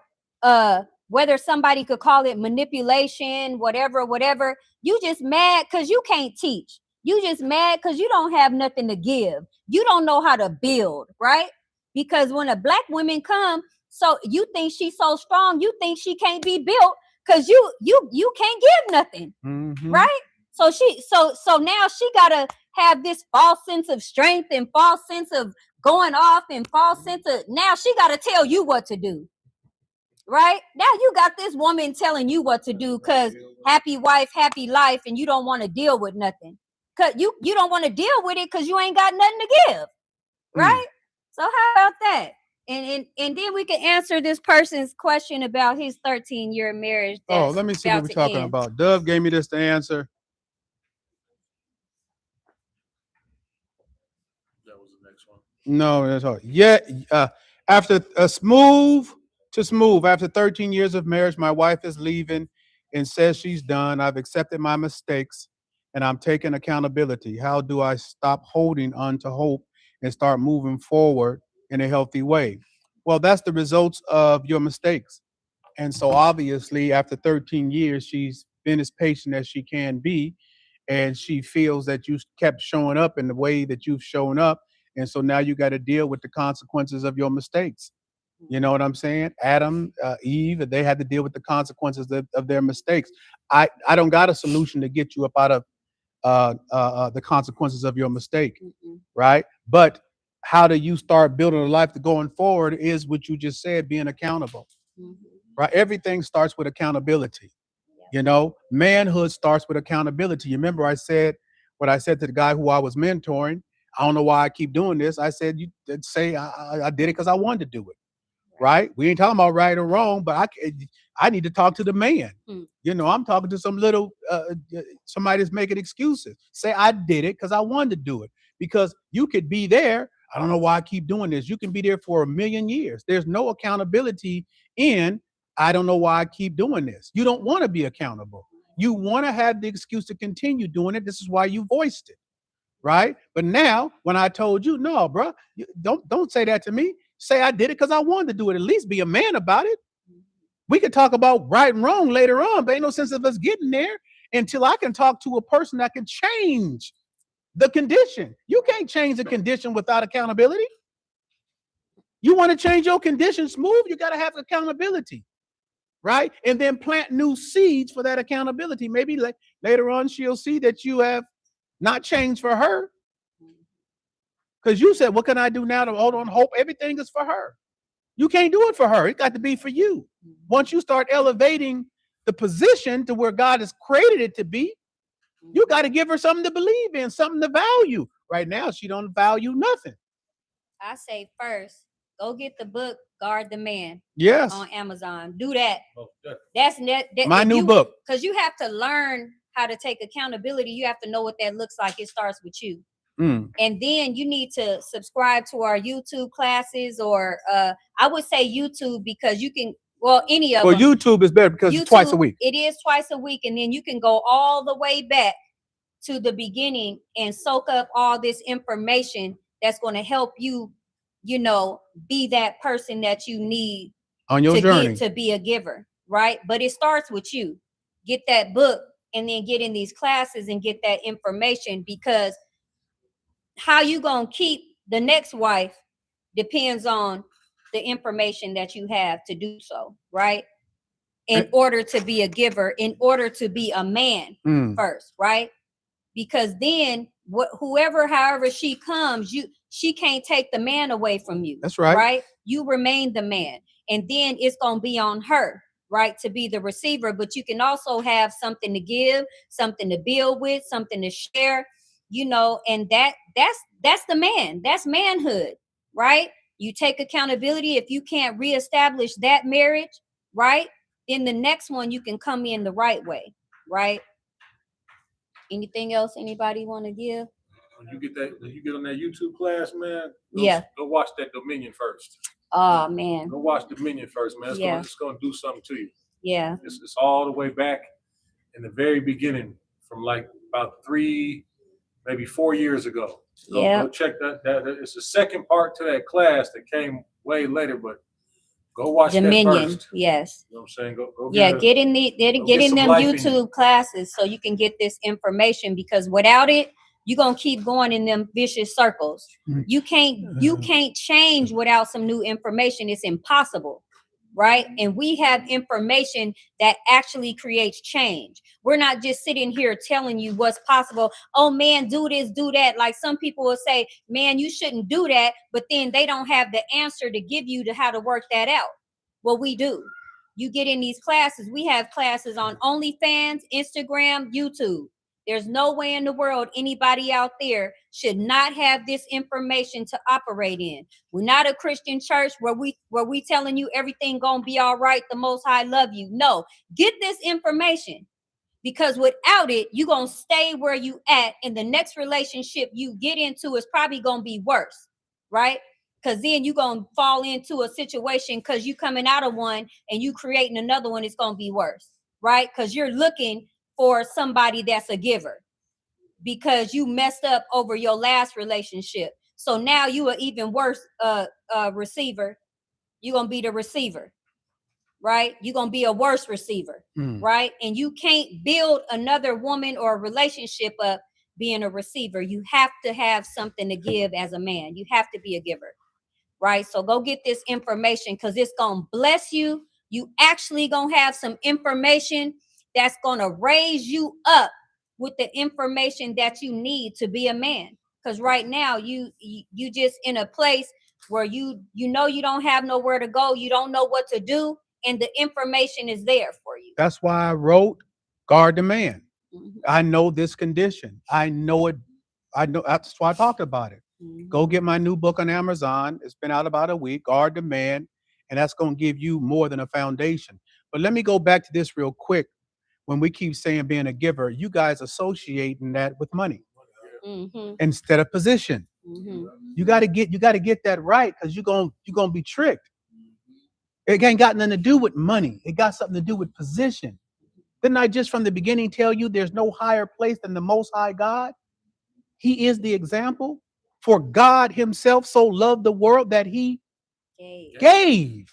whether somebody could call it manipulation, whatever. You just mad because you can't teach. You just mad because you don't have nothing to give. You don't know how to build, right? Because when a black woman come, so you think she's so strong, you think she can't be built because you can't give nothing, right? So so now she gotta have this false sense of strength and false sense of going off and false sense of, now she gotta tell you what to do, right? Now you got this woman telling you what to do because happy wife, happy life, and you don't want to deal with nothing. Cause you don't want to deal with it because you ain't got nothing to give, right? So how about that? And then we can answer this person's question about his 13-year marriage. Oh, let me see what we're talking about. Dove gave me this to answer. That was the next one. No, that's all. Yeah, after smooth. After 13 years of marriage, my wife is leaving and says she's done. I've accepted my mistakes and I'm taking accountability. How do I stop holding on to hope and start moving forward in a healthy way? Well, that's the results of your mistakes. And so obviously, after 13 years, she's been as patient as she can be. And she feels that you kept showing up in the way that you've shown up. And so now you got to deal with the consequences of your mistakes. You know what I'm saying? Adam, Eve, they had to deal with the consequences of their mistakes. I don't got a solution to get you up out of the consequences of your mistake, right? But how do you start building a life to going forward is what you just said, being accountable, right? Everything starts with accountability. You know, manhood starts with accountability. You remember I said what I said to the guy who I was mentoring. I don't know why I keep doing this. I said, you say I did it because I wanted to do it. Right? We ain't talking about right or wrong, but I need to talk to the man. You know, I'm talking to some little somebody that's making excuses. Say I did it because I wanted to do it. Because you could be there. I don't know why I keep doing this. You can be there for 1,000,000 years. There's no accountability in I don't know why I keep doing this. You don't want to be accountable. You want to have the excuse to continue doing it. This is why you voiced it, right? But now, when I told you, no, bro, don't say that to me. Say I did it because I wanted to do it. At least be a man about it. We could talk about right and wrong later on, but ain't no sense of us getting there until I can talk to a person that can change the condition. You can't change the condition without accountability. You want to change your condition smooth, you got to have accountability, right? And then plant new seeds for that accountability. Maybe later on she'll see that you have not changed for her. Because you said, what can I do now to hold on hope? Everything is for her. You can't do it for her. It got to be for you. Once you start elevating the position to where God has created it to be, you got to give her something to believe in, something to value. Right now, she don't value nothing. I say first, go get the book Guard the Man. Yes. On Amazon. Do that. Oh, that, That's my new book. Because you have to learn how to take accountability. You have to know what that looks like. It starts with you. And then you need to subscribe to our YouTube classes, or I would say YouTube, because you can, well, any of them. Well, YouTube is better because it's twice a week. It is twice a week. And then you can go all the way back to the beginning and soak up all this information that's going to help you, you know, be that person that you need On your to journey. get to be a giver, right? But it starts with you. Get that book and then get in these classes and get that information, because how you gonna keep the next wife depends on the information that you have to do so, right? In order to be a giver, in order to be a man first, right? Because then however she comes, she can't take the man away from you. That's right. Right? You remain the man. And then it's gonna be on her, right, to be the receiver. But you can also have something to give, something to build with, something to share, and that's the man. That's manhood, right? You take accountability. If you can't reestablish that marriage, right, then the next one you can come in the right way, right? Anything else anybody want to give? When you get on that YouTube class, man, go watch that Dominion first. Oh man. Go watch Dominion first, man. It's gonna do something to you. Yeah. It's all the way back in the very beginning, from like about 3, maybe 4 years ago. Go check that. It's the second part to that class that came way later, but go watch Dominion. that first. Yes. You know what I'm saying? Go get in them YouTube classes so you can get this information, because without it, you're gonna keep going in them vicious circles. You can't change without some new information. It's impossible. Right? And we have information that actually creates change. We're not just sitting here telling you what's possible. Oh man, do this, do that. Like some people will say, man, you shouldn't do that, but then they don't have the answer to give you to how to work that out. Well, we do. You get in these classes. We have classes on OnlyFans, Instagram, YouTube. There's no way in the world anybody out there should not have this information to operate in. We're not a Christian church where we telling you everything gonna be all right. The Most High love you. No, get this information, because without it, you're gonna stay where you at, and the next relationship you get into is probably gonna be worse, right? Because then you're gonna fall into a situation because you coming out of one and you creating another one. It's gonna be worse, right? Because you're looking for somebody that's a giver, because you messed up over your last relationship. So now you are even worse receiver. You're gonna be the receiver, right? You're gonna be a worse receiver, right? And you can't build another woman or a relationship up being a receiver. You have to have something to give as a man. You have to be a giver, right? So go get this information, because it's gonna bless you. You actually gonna have some information that's gonna raise you up with the information that you need to be a man. Because right now you just in a place where you don't have nowhere to go. You don't know what to do, and the information is there for you. That's why I wrote Guard the Man. I know this condition. I know it. I know. That's why I talked about it. Go get my new book on Amazon. It's been out about a week, Guard the Man, and that's going to give you more than a foundation. But let me go back to this real quick. When we keep saying being a giver, you guys associating that with money instead of position. You got to get that right, because you're gonna be tricked. It ain't got nothing to do with money. It got something to do with position. Didn't I just from the beginning tell you there's no higher place than the Most High God? He is the example. For God himself so loved the world that he gave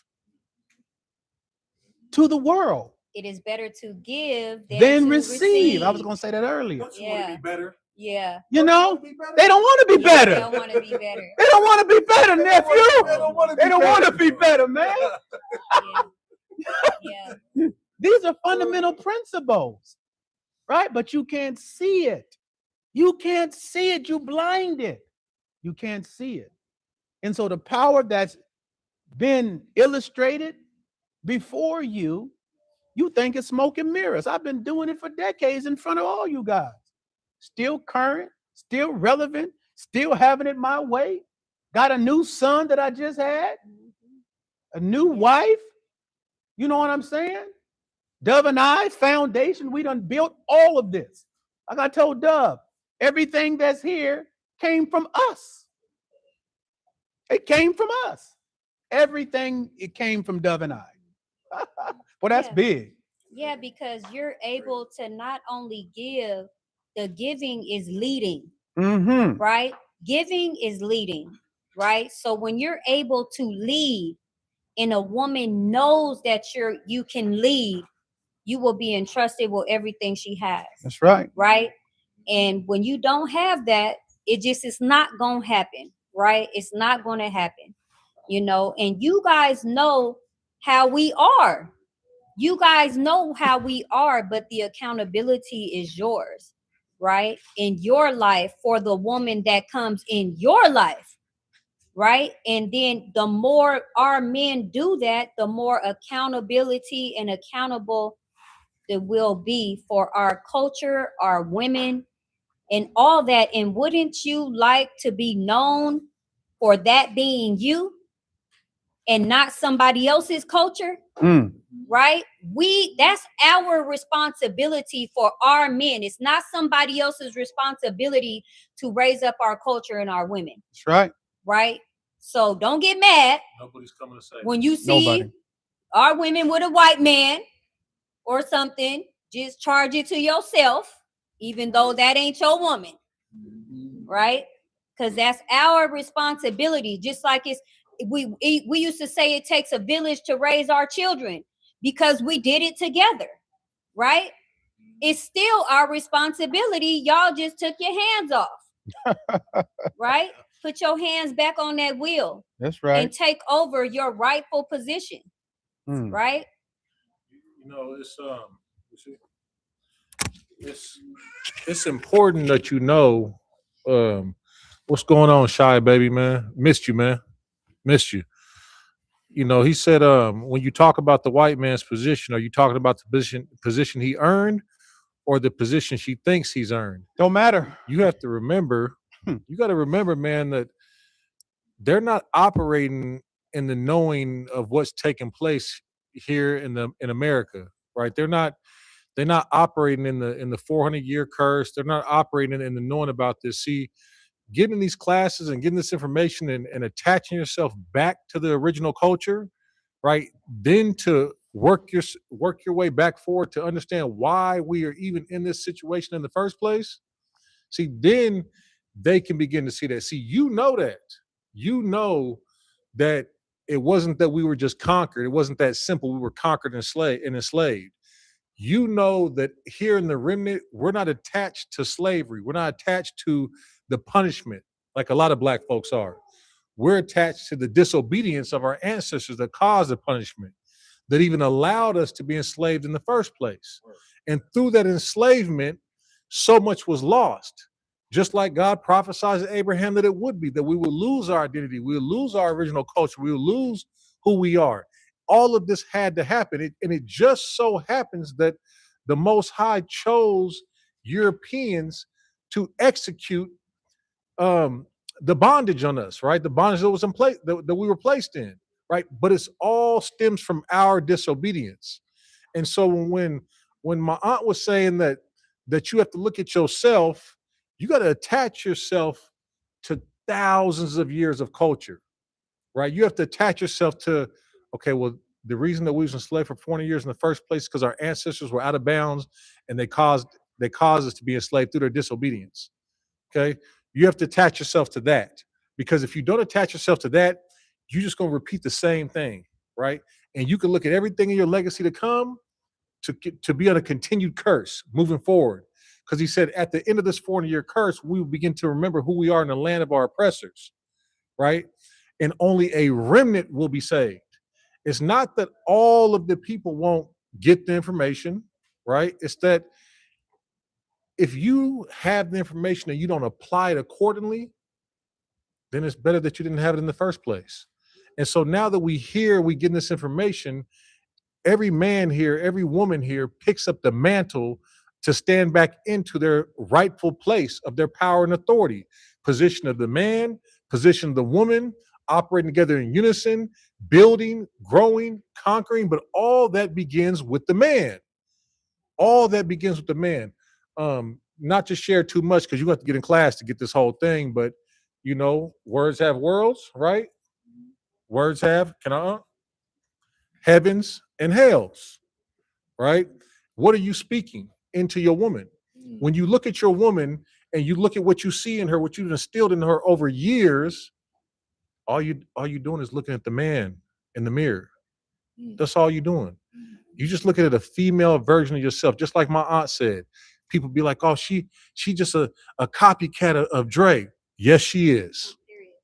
to the world. It is better to give than to receive. I was going to say that earlier. Don't you want to be better? Yeah. You know, they don't want to be better. They don't want to be better. They don't want to be better, nephew. They don't want to be better, man. Yeah. These are fundamental principles, right? But you can't see it. You can't see it. You blinded. You can't see it. And so the power that's been illustrated before you, you think it's smoke and mirrors. I've been doing it for decades in front of all you guys. Still current, still relevant, still having it my way. Got a new son that I just had, a new wife. You know what I'm saying? Dove and I, foundation, we done built all of this. Like I told Dove, everything that's here came from us. It came from us. Everything, it came from Dove and I. Well, that's big. Yeah, because you're able to not only give, the giving is leading, right? Giving is leading, right? So when you're able to lead and a woman knows that you can lead, you will be entrusted with everything she has. That's right. Right? And when you don't have that, it just is not gonna happen, right? It's not gonna happen, and you guys know how we are. You guys know how we are, but the accountability is yours, right? In your life for the woman that comes in your life, right? And then the more our men do that, the more accountability and accountable that will be for our culture, our women, and all that. And wouldn't you like to be known for that being you and not somebody else's culture? Mm. Right? That's our responsibility for our men. It's not somebody else's responsibility to raise up our culture and our women. That's right. Right? So don't get mad. Nobody's coming to say when you see Nobody. our women with a white man or something, just charge it to yourself, even though that ain't your woman. Right? Because that's our responsibility. Just like we used to say it takes a village to raise our children because we did it together, right? It's still our responsibility. Y'all just took your hands off, right? Put your hands back on that wheel. That's right. And take over your rightful position, right? It's important that you know what's going on, Shy baby, man. Missed you, man. Missed you. He said, when you talk about the white man's position, are you talking about the position he earned or the position she thinks he's earned? Don't matter. You have to remember, you got to remember, man, that they're not operating in the knowing of what's taking place here in America, right? They're not operating in the 400-year curse. They're not operating in the knowing about this. See, getting these classes and getting this information and attaching yourself back to the original culture, right? Then to work your way back forward to understand why we are even in this situation in the first place. See, then they can begin to see that. See, that it wasn't that we were just conquered. It wasn't that simple. We were conquered and enslaved. You know that here in the remnant, we're not attached to slavery. We're not attached to the punishment like a lot of black folks are. We're attached to the disobedience of our ancestors that caused the punishment, that even allowed us to be enslaved in the first place. And through that enslavement, so much was lost. Just like God prophesied to Abraham that it would be, that we would lose our identity, we would lose our original culture, we would lose who we are. All of this had to happen. And it just so happens that the Most High chose Europeans to execute the bondage on us, right? The bondage that was in place, that we were placed in, right? But it's all stems from our disobedience. And so when my aunt was saying that you have to look at yourself, you got to attach yourself to thousands of years of culture, right? You have to attach yourself to, okay, well, the reason that we was enslaved for 40 years in the first place is because our ancestors were out of bounds and they caused us to be enslaved through their disobedience. Okay. You have to attach yourself to that, because if you don't attach yourself to that, you're just going to repeat the same thing, right? And you can look at everything in your legacy to come to be on a continued curse moving forward. Because he said at the end of this 40-year curse, we will begin to remember who we are in the land of our oppressors, right? And only a remnant will be saved. It's not that all of the people won't get the information, right? It's that if you have the information and you don't apply it accordingly, then it's better that you didn't have it in the first place. And so now that we get this information, every man here, every woman here picks up the mantle to stand back into their rightful place of their power and authority. Position of the man, position of the woman, operating together in unison, building, growing, conquering, but all that begins with the man. All that begins with the man. Not to share too much because you have to get in class to get this whole thing, but words have worlds, right? Words have, heavens and hells, right? What are you speaking into your woman? When you look at your woman and you look at what you see in her, what you've instilled in her over years, all you doing is looking at the man. in the mirror. That's all you're doing. You just looking at a female version of yourself, just like my aunt said. People be like, "Oh, she just a copycat of Dre." Yes, she is.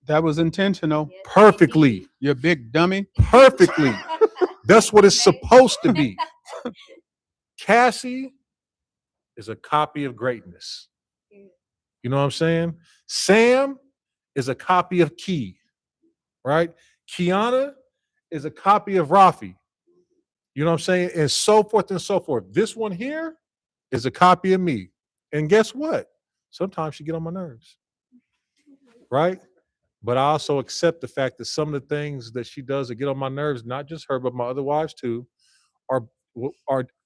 That was intentional. Perfectly, You big dummy. perfectly. That's what it's supposed to be. Cassie is a copy of greatness. You know what I'm saying? Sam is a copy of Key, right? Kiana is a copy of Rafi. You know what I'm saying? And so forth and so forth. This one here is a copy of me. And guess what? Sometimes she get on my nerves, right? But I also accept the fact that some of the things that she does that get on my nerves, not just her, but my other wives too, are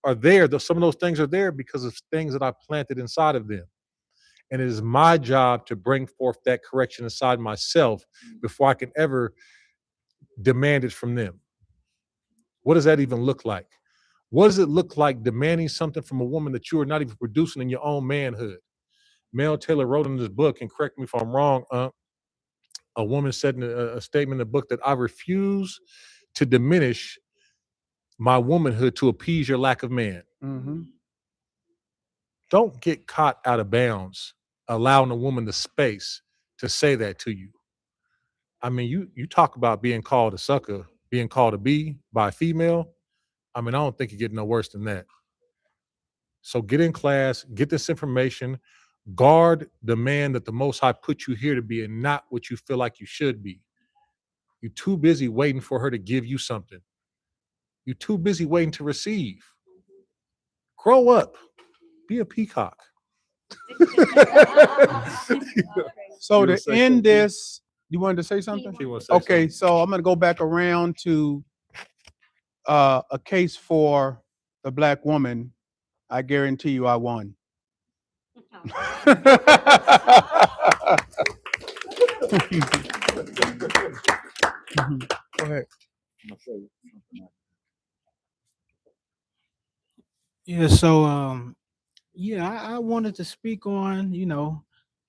are there. Some of those things are there because of things that I planted inside of them. And it is my job to bring forth that correction inside myself before I can ever demand it from them. What does that even look like? What does it look like demanding something from a woman that you are not even producing in your own manhood? Mel Taylor wrote in this book, and correct me if I'm wrong, a woman said in a statement in the book that I refuse to diminish my womanhood to appease your lack of man. Mm-hmm. Don't get caught out of bounds, allowing a woman the space to say that to you. I mean, you talk about being called a sucker, being called a B by a female. I mean, I don't think you get no worse than that. So get in class, get this information, guard the man that the Most High put you here to be and not what you feel like you should be. You're too busy waiting for her to give you something. You're too busy waiting to receive. Grow up. Be a peacock. So You to wanna say end something? this, you wanted to say something? She wanna say Okay, something. so I'm gonna go back around to a case for the black woman. I guarantee you, I won. Go ahead. Yeah, so yeah, I wanted to speak on,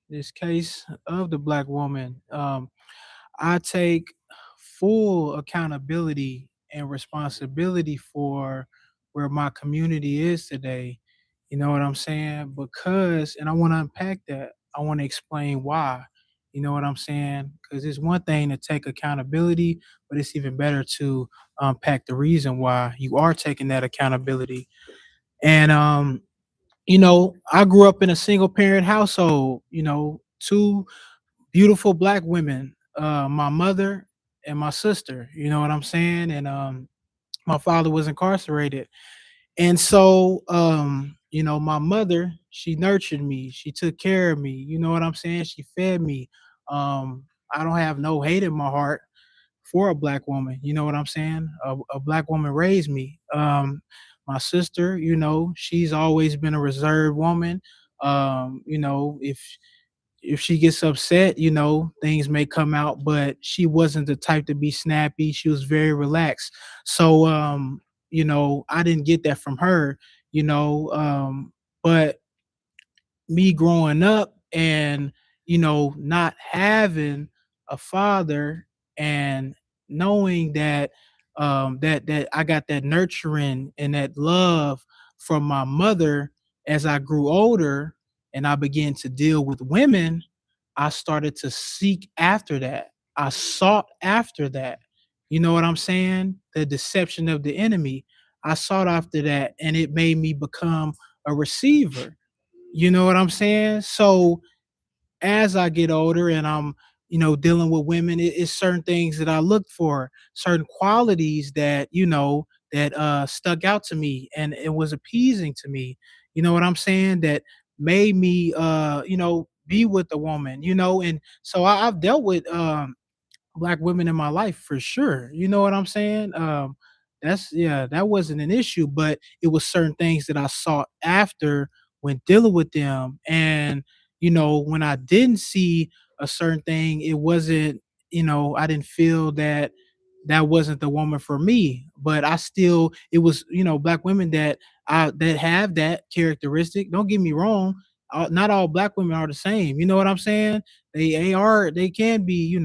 this case of the black woman. I take full accountability and responsibility for where my community is today. You know what I'm saying? Because, and I want to unpack that. I want to explain why. You know what I'm saying? Because it's one thing to take accountability, but it's even better to unpack the reason why you are taking that accountability. And I grew up in a single parent household, two beautiful black women, my mother and my sister, you know what I'm saying? And my father was incarcerated. And so my mother, she nurtured me, she took care of me, you know what I'm saying? She fed me. I don't have no hate in my heart for a black woman. You know what I'm saying? A black woman raised me. My sister, she's always been a reserved woman. If she gets upset, things may come out, but she wasn't the type to be snappy. She was very relaxed. So, I didn't get that from her, but me growing up and not having a father and knowing that that I got that nurturing and that love from my mother as I grew older and I began to deal with women, I started to seek after that. I sought after that. You know what I'm saying? The deception of the enemy. I sought after that and it made me become a receiver. You know what I'm saying? So as I get older and I'm, dealing with women, it's certain things that I look for, certain qualities that, that stuck out to me and it was appeasing to me. You know what I'm saying? That made me be with a woman, and so I've dealt with black women in my life for sure. You know what I'm saying? That wasn't an issue, but it was certain things that I sought after when dealing with them. And, when I didn't see a certain thing, it wasn't, I didn't feel that that wasn't the woman for me. But I still, it was, black women that have that characteristic. Don't get me wrong. Not all black women are the same. You know what I'm saying? They can be,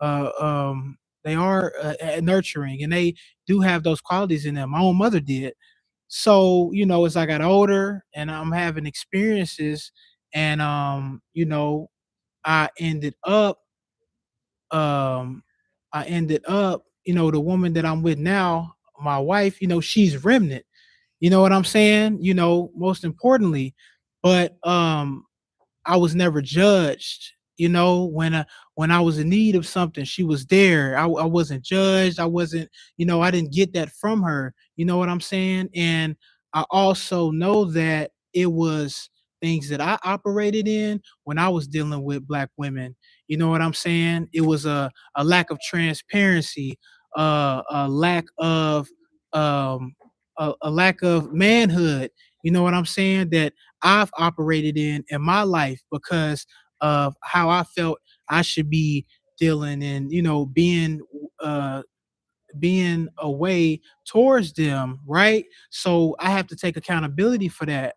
uh, um, nurturing, and they do have those qualities in them. My own mother did. So, as I got older and I'm having experiences, and I ended up um the woman that I'm with now, my wife, she's remnant. You know what I'm saying? Most importantly. But I was never judged. When I was in need of something, she was there. I wasn't judged. I wasn't, I didn't get that from her. You know what I'm saying? And I also know that it was things that I operated in when I was dealing with black women. You know what I'm saying? It was a lack of transparency, a lack of um a lack of manhood. You know what I'm saying? That I've operated in my life because of how I felt I should be dealing and uh being away towards them, right? So I have to take accountability for that,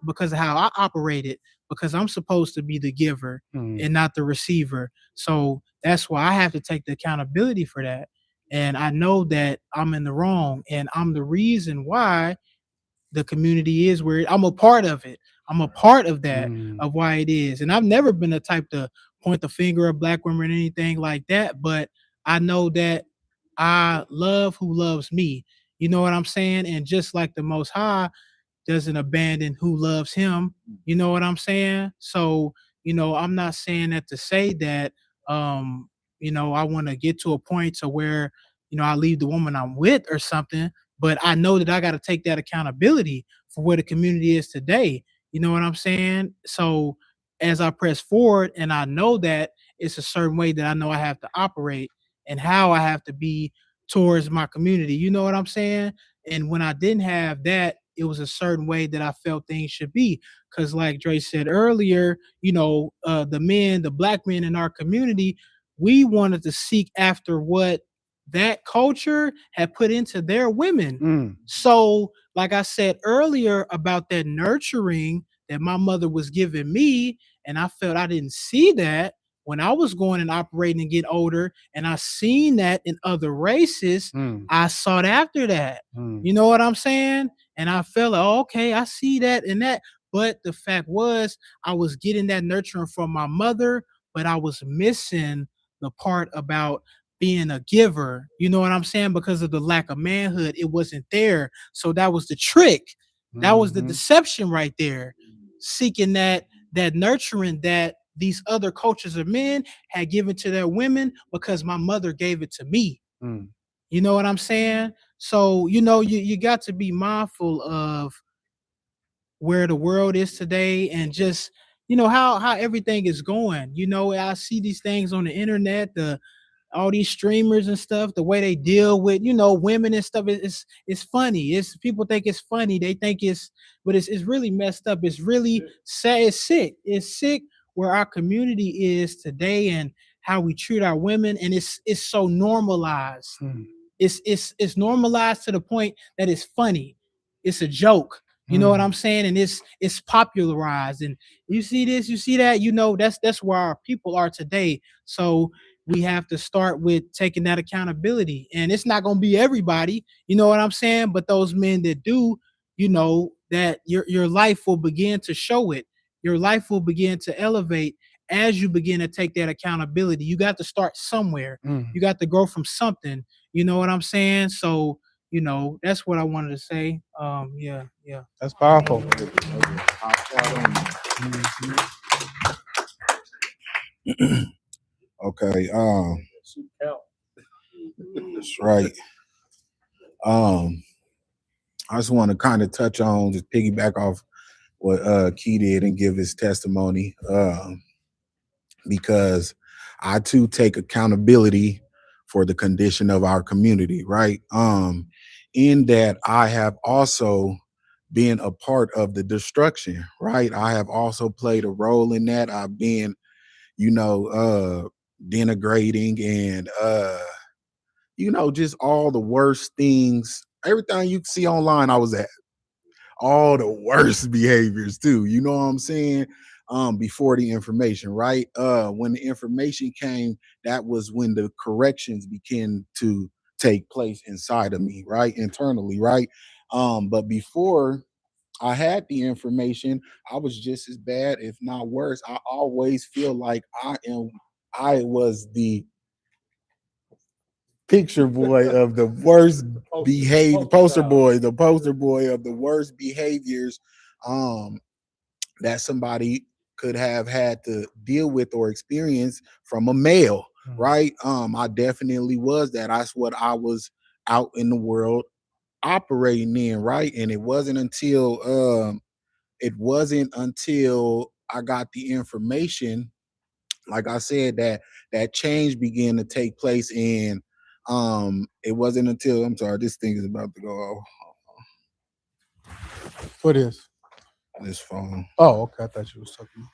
because of how I operated, because I'm supposed to be the giver Mm, and not the receiver. So that's why I have to take the accountability for that. And I know that I'm in the wrong, and I'm the reason why the community is where I'm a part of it. I'm a part of that, mm, of why it is. And I've never been the type to point the finger at black women or anything like that. But I know that I love who loves me. You know what I'm saying? And just like the Most High doesn't abandon who loves him. You know what I'm saying? So, I'm not saying that to say that I want to get to a point to where, I leave the woman I'm with or something, but I know that I got to take that accountability for where the community is today. You know what I'm saying? So as I press forward and I know that it's a certain way that I know I have to operate and how I have to be towards my community. You know what I'm saying? And when I didn't have that, it was a certain way that I felt things should be. Because, like Dre said earlier, the black men in our community, we wanted to seek after what that culture had put into their women. mm, So, like I said earlier about that nurturing that my mother was giving me, and I felt I didn't see that when I was going and operating and get older, and I seen that in other races. mm, I sought after that. mm, You know what I'm saying? And I felt like, oh, okay, I see that and that. But the fact was, I was getting that nurturing from my mother, but I was missing the part about being a giver. You know what I'm saying? Because of the lack of manhood, it wasn't there. So that was the trick. That was the mhm, deception right there. Seeking that nurturing that these other cultures of men had given to their women because my mother gave it to me. mm. You know what I'm saying? So, you got to be mindful of where the world is today and just, how everything is going. I see these things on the internet, the all these streamers and stuff, the way they deal with, women and stuff. It's funny. It's people think it's funny. They think but it's really messed up. It's really sad. It's sick. It's sick where our community is today and how we treat our women. And it's so normalized. Mm, It's normalized to the point that it's funny. It's a joke. You know what mm. I'm saying? And it's popularized. And you see this, you see that, that's where our people are today. So we have to start with taking that accountability. And it's not gonna be everybody, you know what I'm saying? But those men that do, that your life will begin to show it. Your life will begin to elevate as you begin to take that accountability. You got to start somewhere. Mm. You got to grow from something. You know what I'm saying? So, that's what I wanted to say. Yeah, yeah. That's powerful. Okay, Shoot count. that's right. Um, I just want to kind of touch on, just piggyback off what Key did and give his testimony, because I too take accountability for the condition of our community, right? In that I have also been a part of the destruction, right? I have also played a role in that. I've been, denigrating and just all the worst things, everything you see online, I was at all the worst behaviors too. You know what I'm saying? before the information, right? When the information came, that was when the corrections began to take place inside of me, right? Internally, right? But before I had the information, I was just as bad, if not worse. I always feel like I was the picture boy of the worst behavior, the poster boy of the worst behaviors that somebody could have had to deal with or experience from a male, right? I definitely was that. That's what I was out in the world operating in, right? And it wasn't until I got the information, like I said, that change began to take place. And it wasn't until, I'm sorry, this thing is about to go off. What is? This phone. Oh, okay. I thought you was talking.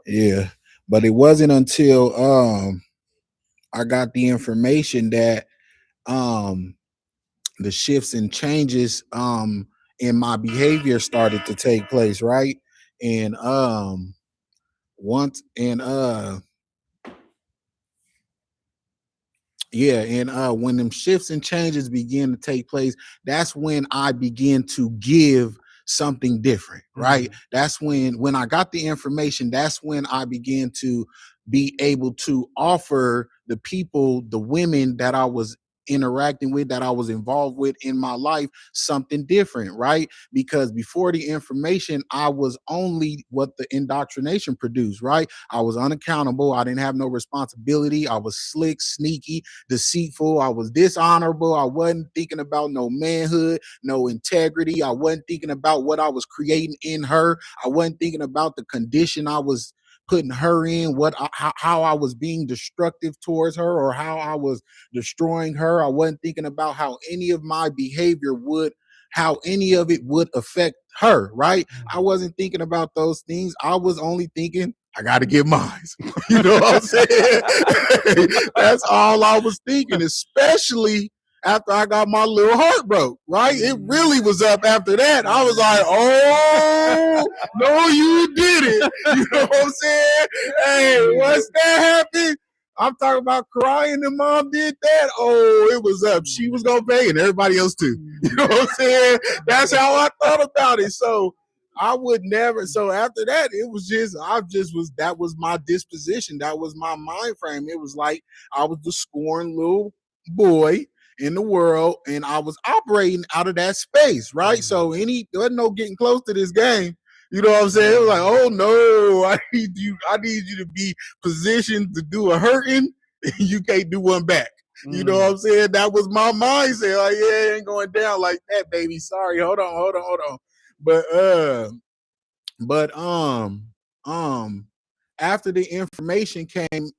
Yeah. But it wasn't until I got the information that the shifts and changes in my behavior started to take place, right? And once and yeah, and when them shifts and changes begin to take place, that's when I begin to give something different, right? That's when I got the information, that's when I began to be able to offer the people, the women that I was interacting with, that I was involved with in my life, something different, right? Because before the information, I was only what the indoctrination produced, right? I was unaccountable, I didn't have no responsibility, I was slick, sneaky, deceitful, I was dishonorable, I wasn't thinking about no manhood, no integrity, I wasn't thinking about what I was creating in her, I wasn't thinking about the condition I was putting her in, how I was being destructive towards her, or how I was destroying her. I wasn't thinking about how any of my behavior how any of it would affect her, right? I wasn't thinking about those things. I was only thinking, I got to get mine. You know what I'm saying? That's all I was thinking, especially after I got my little heart broke, right? It really was up after that. I was like, oh, no, you did it. You know what I'm saying? Hey, once that happened, I'm talking about crying and mom did that. Oh, it was up. She was going to pay and everybody else too. You know what I'm saying? That's how I thought about it. So I would never. So after that, it was just, that was my disposition. That was my mind frame. It was like I was the scorned little boy in the world, and I was operating out of that space, right? So there wasn't no getting close to this game. You know what I'm saying? It was like, oh no, I need you to be positioned to do a hurting, and you can't do one back. You know what I'm saying? That was my mindset. Like, yeah, it ain't going down like that, baby. Sorry, hold on. But after the information came,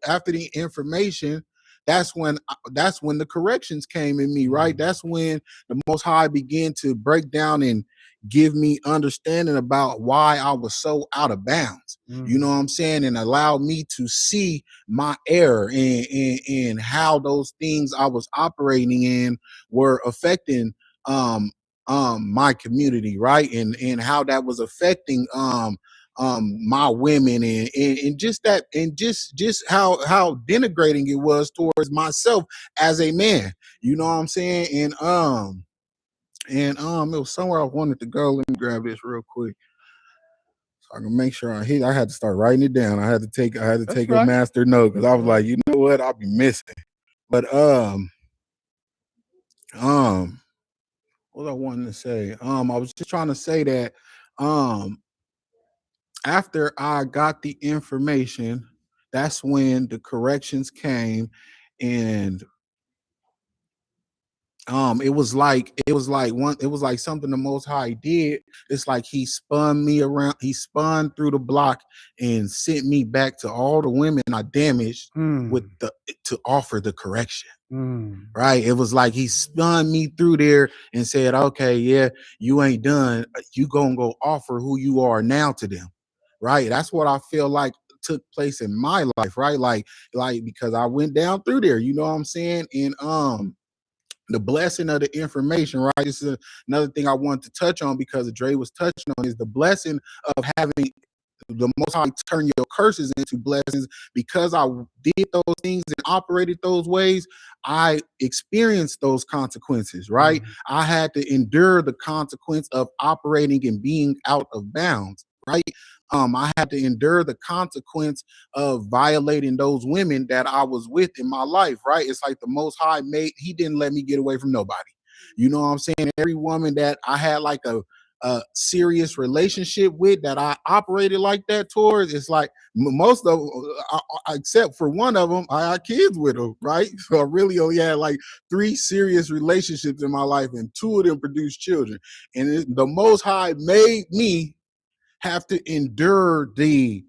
after the information, that's when the corrections came in me, right? That's when the Most High began to break down and give me understanding about why I was so out of bounds. You know what I'm saying? And allowed me to see my error and how those things I was operating in were affecting my community, right? And how that was affecting my women, and just that, and just how denigrating it was towards myself as a man. You know what I'm saying? And it was somewhere I wanted to go. Let me grab this real quick so I can make sure I had to start writing it down. I had to take a master note, because I was like, you know what, I'll be missing. But what I wanted to say, I was just trying to say that after I got the information, that's when the corrections came. And it was like something the Most High did. It's like he spun me around, he spun through the block and sent me back to all the women I damaged to offer the correction. Right? It was like he spun me through there and said, okay, yeah, you ain't done. You gonna go offer who you are now to them. Right? That's what I feel like took place in my life, right? Like because I went down through there, you know what I'm saying? And the blessing of the information, right? This is another thing I wanted to touch on, because Dre was touching on, is the blessing of having the Most High turn your curses into blessings. Because I did those things and operated those ways, I experienced those consequences, right? I had to endure the consequence of operating and being out of bounds, right? I had to endure the consequence of violating those women that I was with in my life, right? It's like the Most High he didn't let me get away from nobody. You know what I'm saying? Every woman that I had like a serious relationship with, that I operated like that towards, it's like most of them, except for one of them, I had kids with them, right? So I really only had like 3 serious relationships in my life, and 2 of them produced children. And the Most High made me have to endure the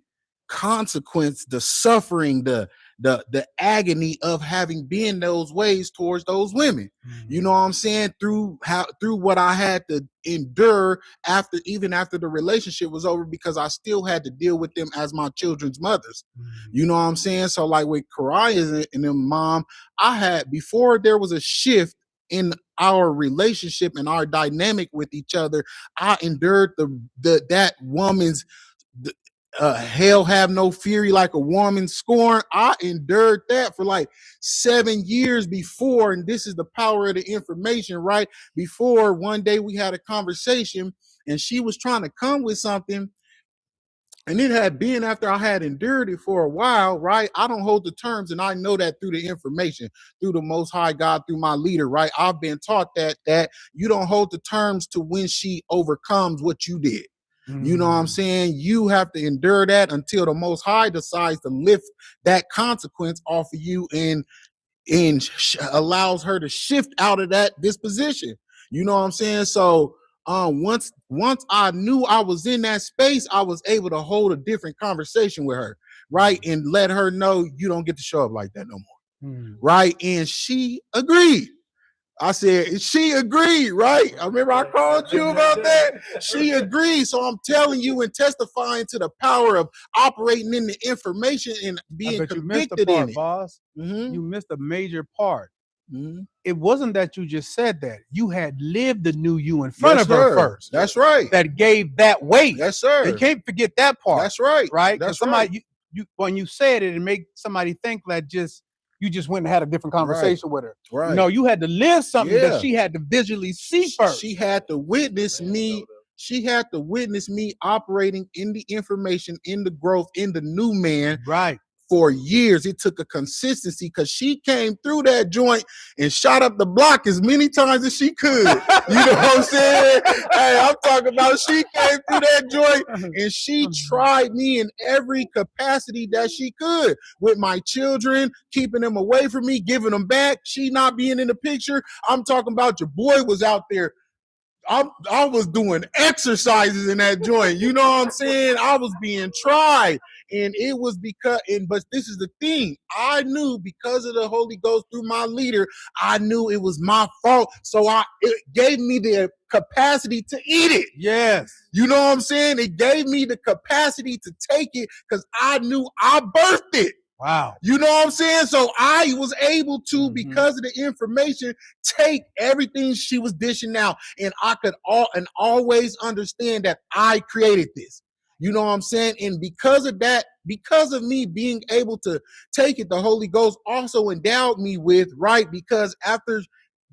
consequence, the suffering, the agony of having been those ways towards those women. You know what I'm saying? Through what I had to endure even after the relationship was over, because I still had to deal with them as my children's mothers. You know what I'm saying? So like with Kariah and them mom, I had, before there was a shift in our relationship and our dynamic with each other, I endured that woman's hell have no fury like a woman scorn. I endured that for like 7 years before, and this is the power of the information, right? Before one day we had a conversation and she was trying to come with something, and it had been after I had endured it for a while, right? I don't hold the terms, and I know that through the information, through the Most High God, through my leader, right? I've been taught that you don't hold the terms to when she overcomes what you did. You know what I'm saying? You have to endure that until the Most High decides to lift that consequence off of you and allows her to shift out of that disposition. You know what I'm saying? So once I knew I was in that space, I was able to hold a different conversation with her, right? And let her know you don't get to show up like that no more. Right? And she agreed. I said, she agreed, right? I remember I called you about that. She agreed. So I'm telling you and testifying to the power of operating in the information and being But you missed the convicted part, in it. boss. Mhm. You missed a major part. Mhm. It wasn't that you just said that. You had lived the new you in front Yes, of her sir. first. That's right. That gave that weight. Yes, sir. You can't forget that part. That's right. Right? Because That's right. somebody, you when you said it make somebody think that you just went and had a different conversation with her. Right. No, you had to live something Yeah. that she had to visually see first. She had to witness me. She had to witness me operating in the information, in the growth, in the new man. Right. For years. It took a consistency, because she came through that joint and shot up the block as many times as she could. You know what I'm saying? Hey, I'm talking about she came through that joint and she tried me in every capacity that she could, with my children, keeping them away from me, giving them back, she not being in the picture. I'm talking about your boy was out there. I was doing exercises in that joint. You know what I'm saying? I was being tried. And it was but this is the thing. I knew, because of the Holy Ghost through my leader, I knew it was my fault. So it gave me the capacity to eat it. Yes. You know what I'm saying? It gave me the capacity to take it, because I knew I birthed it. Wow. You know what I'm saying? So I was able to, because of the information, take everything she was dishing out, and I could always understand that I created this. You know what I'm saying? And because of that, because of me being able to take it, the Holy Ghost also endowed me with, right? Because after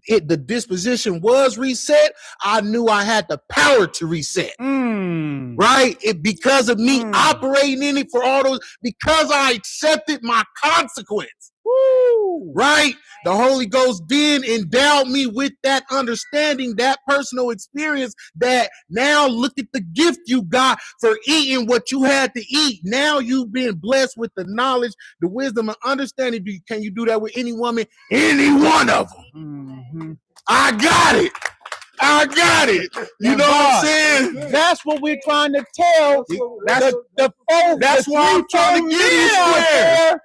the disposition was reset, I knew I had the power to reset. Right? Because of me operating in it for all those, because I accepted my consequence. Woo! Right? The Holy Ghost then endowed me with that understanding, that personal experience, that now look at the gift you got for eating what you had to eat. Now you've been blessed with the knowledge, the wisdom, and understanding. Can you do that with any woman? Any one of them. I got it. I got it. You know what I'm saying? That's what we're trying to tell the folks. That's why I'm trying to get you there.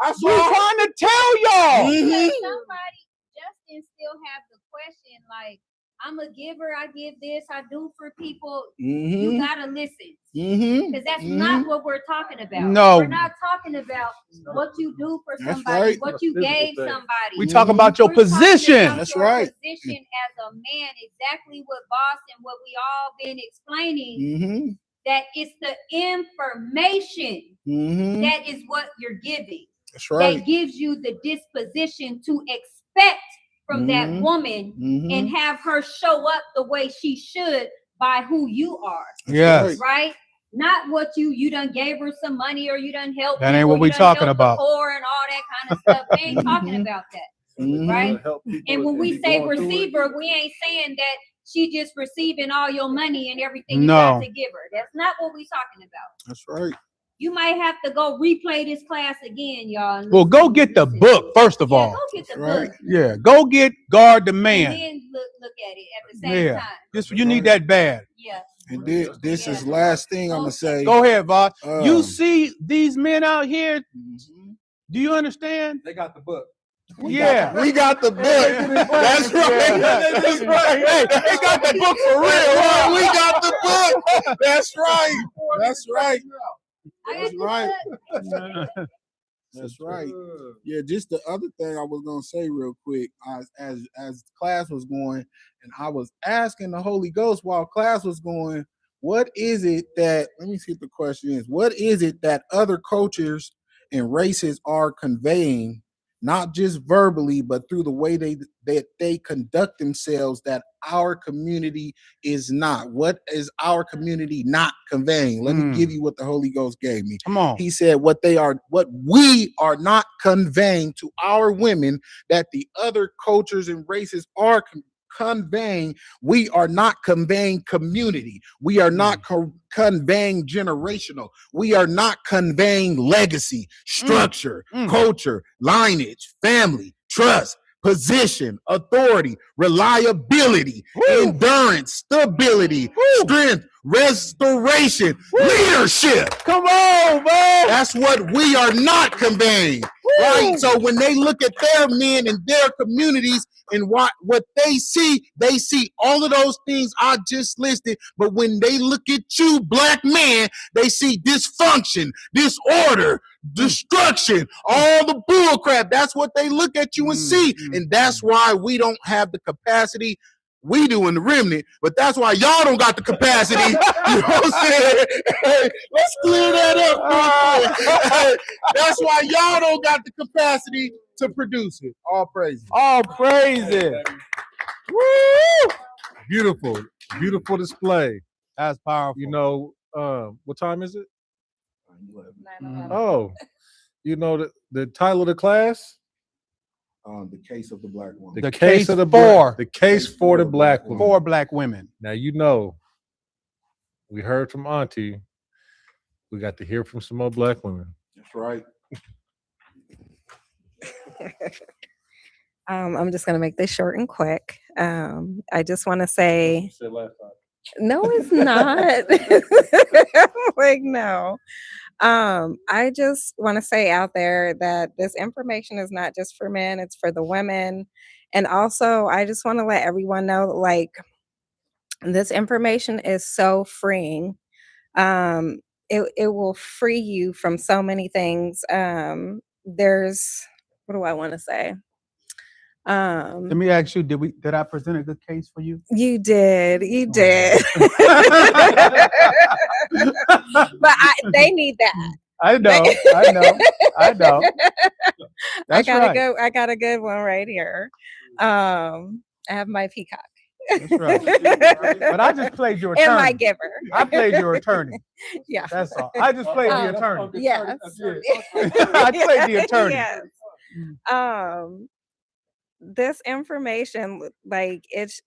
That's what I'm trying to tell y'all. Somebody, Justin, still have the question, like, I'm a giver, I give this, I do for people. You gotta listen. Because that's not what we're talking about. No. We're not talking about what you do for somebody, what you gave somebody. We talk about your position. That's right. Position as a man, exactly what Boss and what we all been explaining. that it's the information Mhm. that is what you're giving. That's right. That gives you the disposition to expect from that Mhm. woman and Mhm. have her show up the way she should by who you are. That's Yes. Right? Not what you done gave her some money or you done helped That ain't people, what we you done talking helped the about. poor and all that kind of stuff. We ain't talking Mhm. about that. Mhm. Right? Help people And when that we be say going through it. receiver, we ain't saying that she just receiving all your money and everything you No. got to give her. That's not what we talking about. That's right. You might have to go replay this class again, y'all. Well, go get the book first of Yeah, all. go get the Right. book. Yeah, go get Guard the And Man. then look at it at the same Yeah, time. just you need that bad. Yeah. And this is Yeah. last thing I'm gonna say. Go ahead, Boss. You Um, see these men out here? mhm. Do you understand? They got the book. Yeah. We got the book. That's right. Yeah. That's right. Hey, they got the book for real. Right. Huh? We got the book. That's right. That's right. I That's got right. the book. That's right. Yeah, just the other thing I was gonna say real quick, as class was going, and I was asking the Holy Ghost while class was going, what is it that? Let me see what the question is. What is it that other cultures and races are conveying, not just verbally, but through the way they conduct themselves, that our community is not? What is our community not conveying? Let me give you what the Holy Ghost gave me. Come on. He said what we are not conveying to our women that the other cultures and races are conveying. We are not conveying community. We are not conveying generational. We are not conveying legacy, structure, culture, lineage, family, trust, position, authority, reliability, endurance, stability, strength, restoration, leadership. Come on, man. That's what we are not conveying, right? So when they look at their men and their communities and what they see all of those things I just listed. But when they look at you, black man, they see dysfunction, disorder, destruction, all the bull crap. That's what they look at you and see. And that's why we don't have the capacity. We do in the remnant, but that's why y'all don't got the capacity. You know what I'm saying? Hey, let's clear that up. Hey, that's why y'all don't got the capacity to produce it. All praises. All praises. Woo! Beautiful, beautiful display. That's powerful. You know, what time is it? 9/11. Oh, you know the title of the class? The case of the black woman. The case of the for the case for the black woman. for black women. Now you know, we heard from Auntie. We got to hear from some more black women. That's right. I'm just going to make this short and quick. I just want to say, You said last time. no, it's not. Like, no. I just want to say out there that this information is not just for men, it's for the women. And also, I just want to let everyone know, like, this information is so freeing. It will free you from so many things. There's, what do I want to say? Let me ask you, did I present a good case for you? You did. But they need that. I know. That's right. I got a good one right here. I have my peacock. That's right. But I just played your attorney. And my giver. I played your attorney. Yeah. That's all. I just played the attorney. Yes. I played the attorney. Yes. This information, like, it's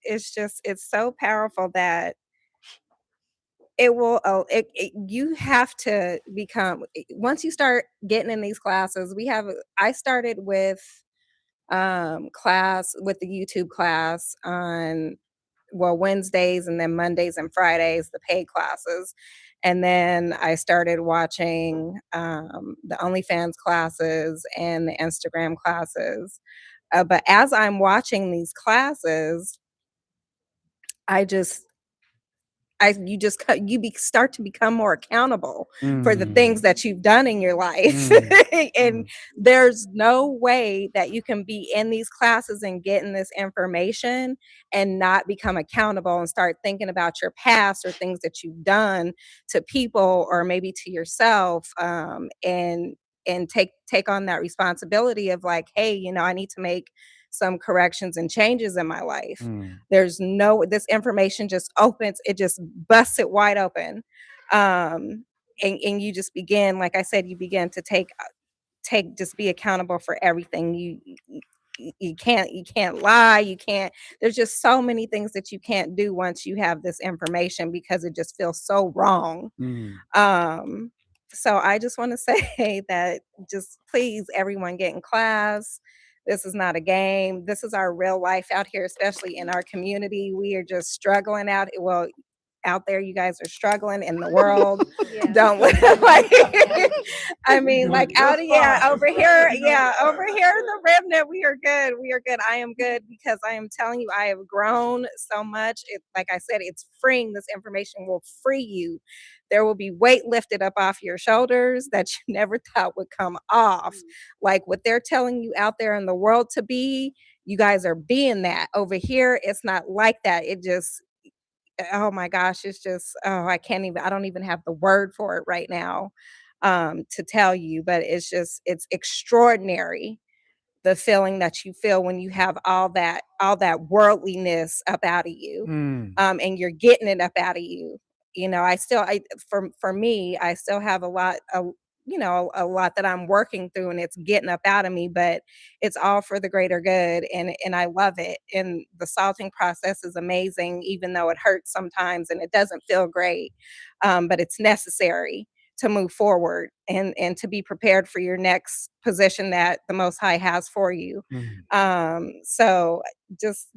so powerful that it will you have to become, once you start getting in these classes. I started with class with the YouTube class on Wednesdays, and then Mondays and Fridays, the paid classes. And then I started watching the OnlyFans classes and the Instagram classes. But as I'm watching these classes, I start to become more accountable for the things that you've done in your life. And there's no way that you can be in these classes and getting this information and not become accountable and start thinking about your past or things that you've done to people or maybe to yourself, and take on that responsibility of like, hey, you know, I need to make some corrections and changes in my life. This information just busts it wide open. And you just begin, like I said, you begin to just be accountable for everything. You can't lie. There's just so many things that you can't do once you have this information because it just feels so wrong. So I just want to say that just please, everyone, get in class. This is not a game. This is our real life out here, especially in our community. We are just struggling out there. You guys are struggling in the world. Yeah. Don't like I mean, like over here in the remnant, we are good. I am good because I am telling you, I have grown so much. Like I said, it's freeing. This information will free you. There will be weight lifted up off your shoulders that you never thought would come off. Like what they're telling you out there in the world to be, you guys are being that. Over here, it's not like that. Oh my gosh, it's just, I don't even have the word for it right now, to tell you, but it's extraordinary, the feeling that you feel when you have all that worldliness up out of you, and you're getting it up out of you. You know, for me, I still have a lot that I'm working through, and it's getting up out of me, but it's all for the greater good, and I love it. And the salting process is amazing, even though it hurts sometimes and it doesn't feel great, but it's necessary to move forward and to be prepared for your next position that the Most High has for you. So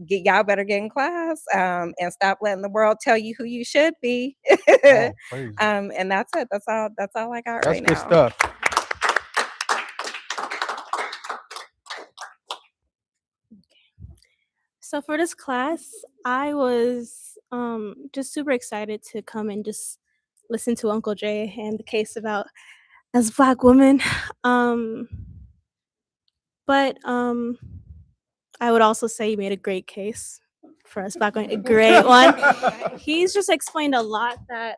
y'all better get in class, and stop letting the world tell you who you should be. And that's it. That's all I got right now. That's good stuff. So for this class, I was just super excited to come and just listen to Uncle Jay and the case about as Black women. But I would also say he made a great case for us Black women, a great one. He's just explained a lot that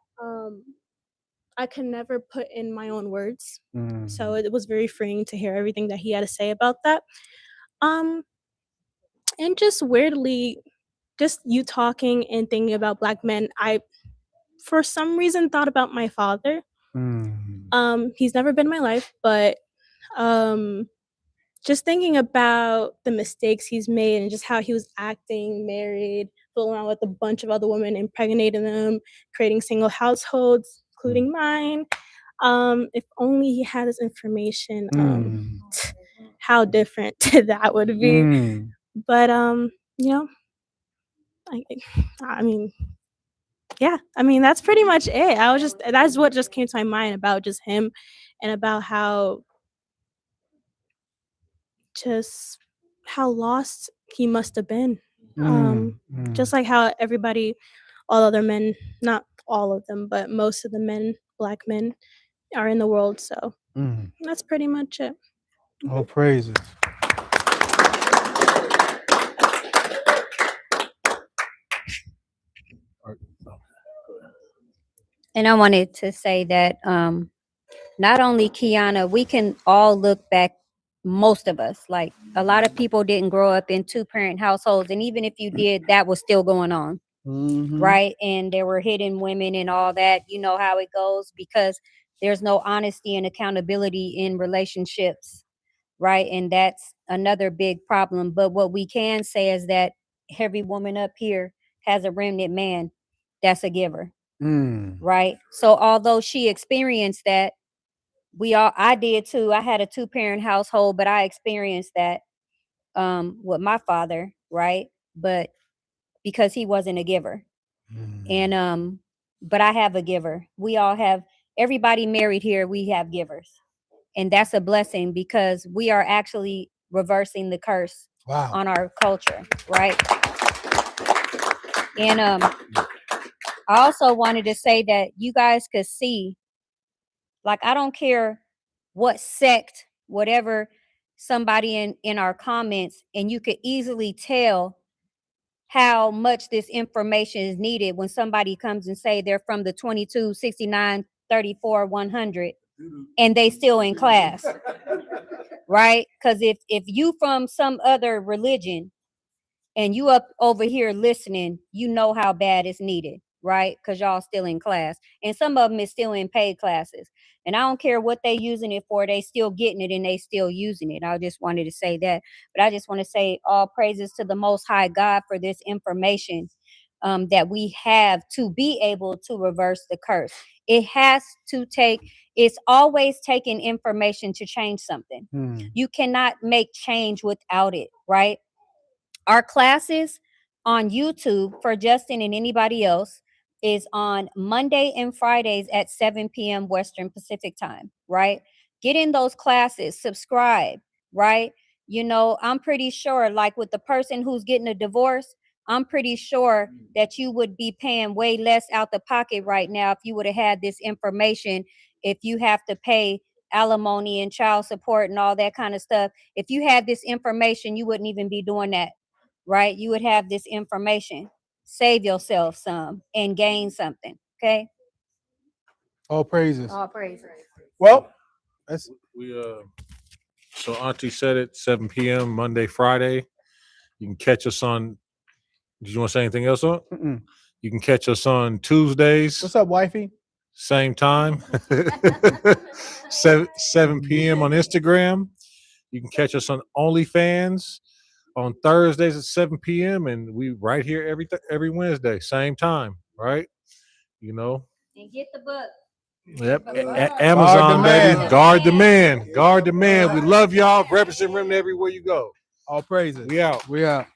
I could never put in my own words. So it was very freeing to hear everything that he had to say about that. And just weirdly, just you talking and thinking about Black men, I, for some reason, thought about my father. He's never been in my life, but just thinking about the mistakes he's made and just how he was acting, married, fooling around with a bunch of other women, impregnating them, creating single households, including mine. If only he had this information, how different that would be. But you know, I mean, yeah, I mean that's pretty much it. That's what just came to my mind about just him, and about how lost he must have been. Just like how everybody, all other men, not all of them, but most of the men, Black men, are in the world. So that's pretty much it. Oh, praises. And I wanted to say that not only Kiana, we can all look back, most of us, like a lot of people didn't grow up in 2-parent households. And even if you did, that was still going on. Right. And there were hidden women and all that. You know how it goes, because there's no honesty and accountability in relationships. Right. And that's another big problem. But what we can say is that every woman up here has a remnant man that's a giver. Right. So although she experienced that, I did too. I had a 2-parent household, but I experienced that with my father, right? But because he wasn't a giver. And but I have a giver. We all have, everybody married here, we have givers. And that's a blessing, because we are actually reversing the curse on our culture, right? And I also wanted to say that you guys could see, like, I don't care what sect, whatever somebody in our comments, and you could easily tell how much this information is needed when somebody comes and say they're from the 22, 69, 34, 100, and they still in class, right? Because if you from some other religion and you up over here listening, you know how bad it's needed, right? Because y'all still in class. And some of them is still in paid classes. And I don't care what they using it for, they still getting it and they still using it. I just wanted to say that. But I just want to say all praises to the Most High God for this information that we have to be able to reverse the curse. It has to take, it's always taking information to change something. You cannot make change without it, right? Our classes on YouTube for Justin and anybody else is on Monday and Fridays at 7 p.m. Western Pacific time, right? Get in those classes, subscribe, right? You know, I'm pretty sure, like with the person who's getting a divorce, I'm pretty sure that you would be paying way less out the pocket right now if you would have had this information. If you have to pay alimony and child support and all that kind of stuff, if you had this information, you wouldn't even be doing that, right? You would have this information. Save yourself some and gain something. Okay. All praises. All praises. Well, that's We so Auntie said it, 7 p.m. Monday, Friday. You can catch us on. Did you want to say anything else on? mm-mm. You can catch us on Tuesdays, What's up, wifey? same time, 7 p.m. on Instagram. You can catch us on OnlyFans on Thursdays at 7 p.m. and we right here every Wednesday, same time, right? You know. And get the book. Yep. Guard Amazon, the baby. man. Guard the man. Guard the man. We love y'all. Represent Remnant everywhere you go. All praises. We out. We out.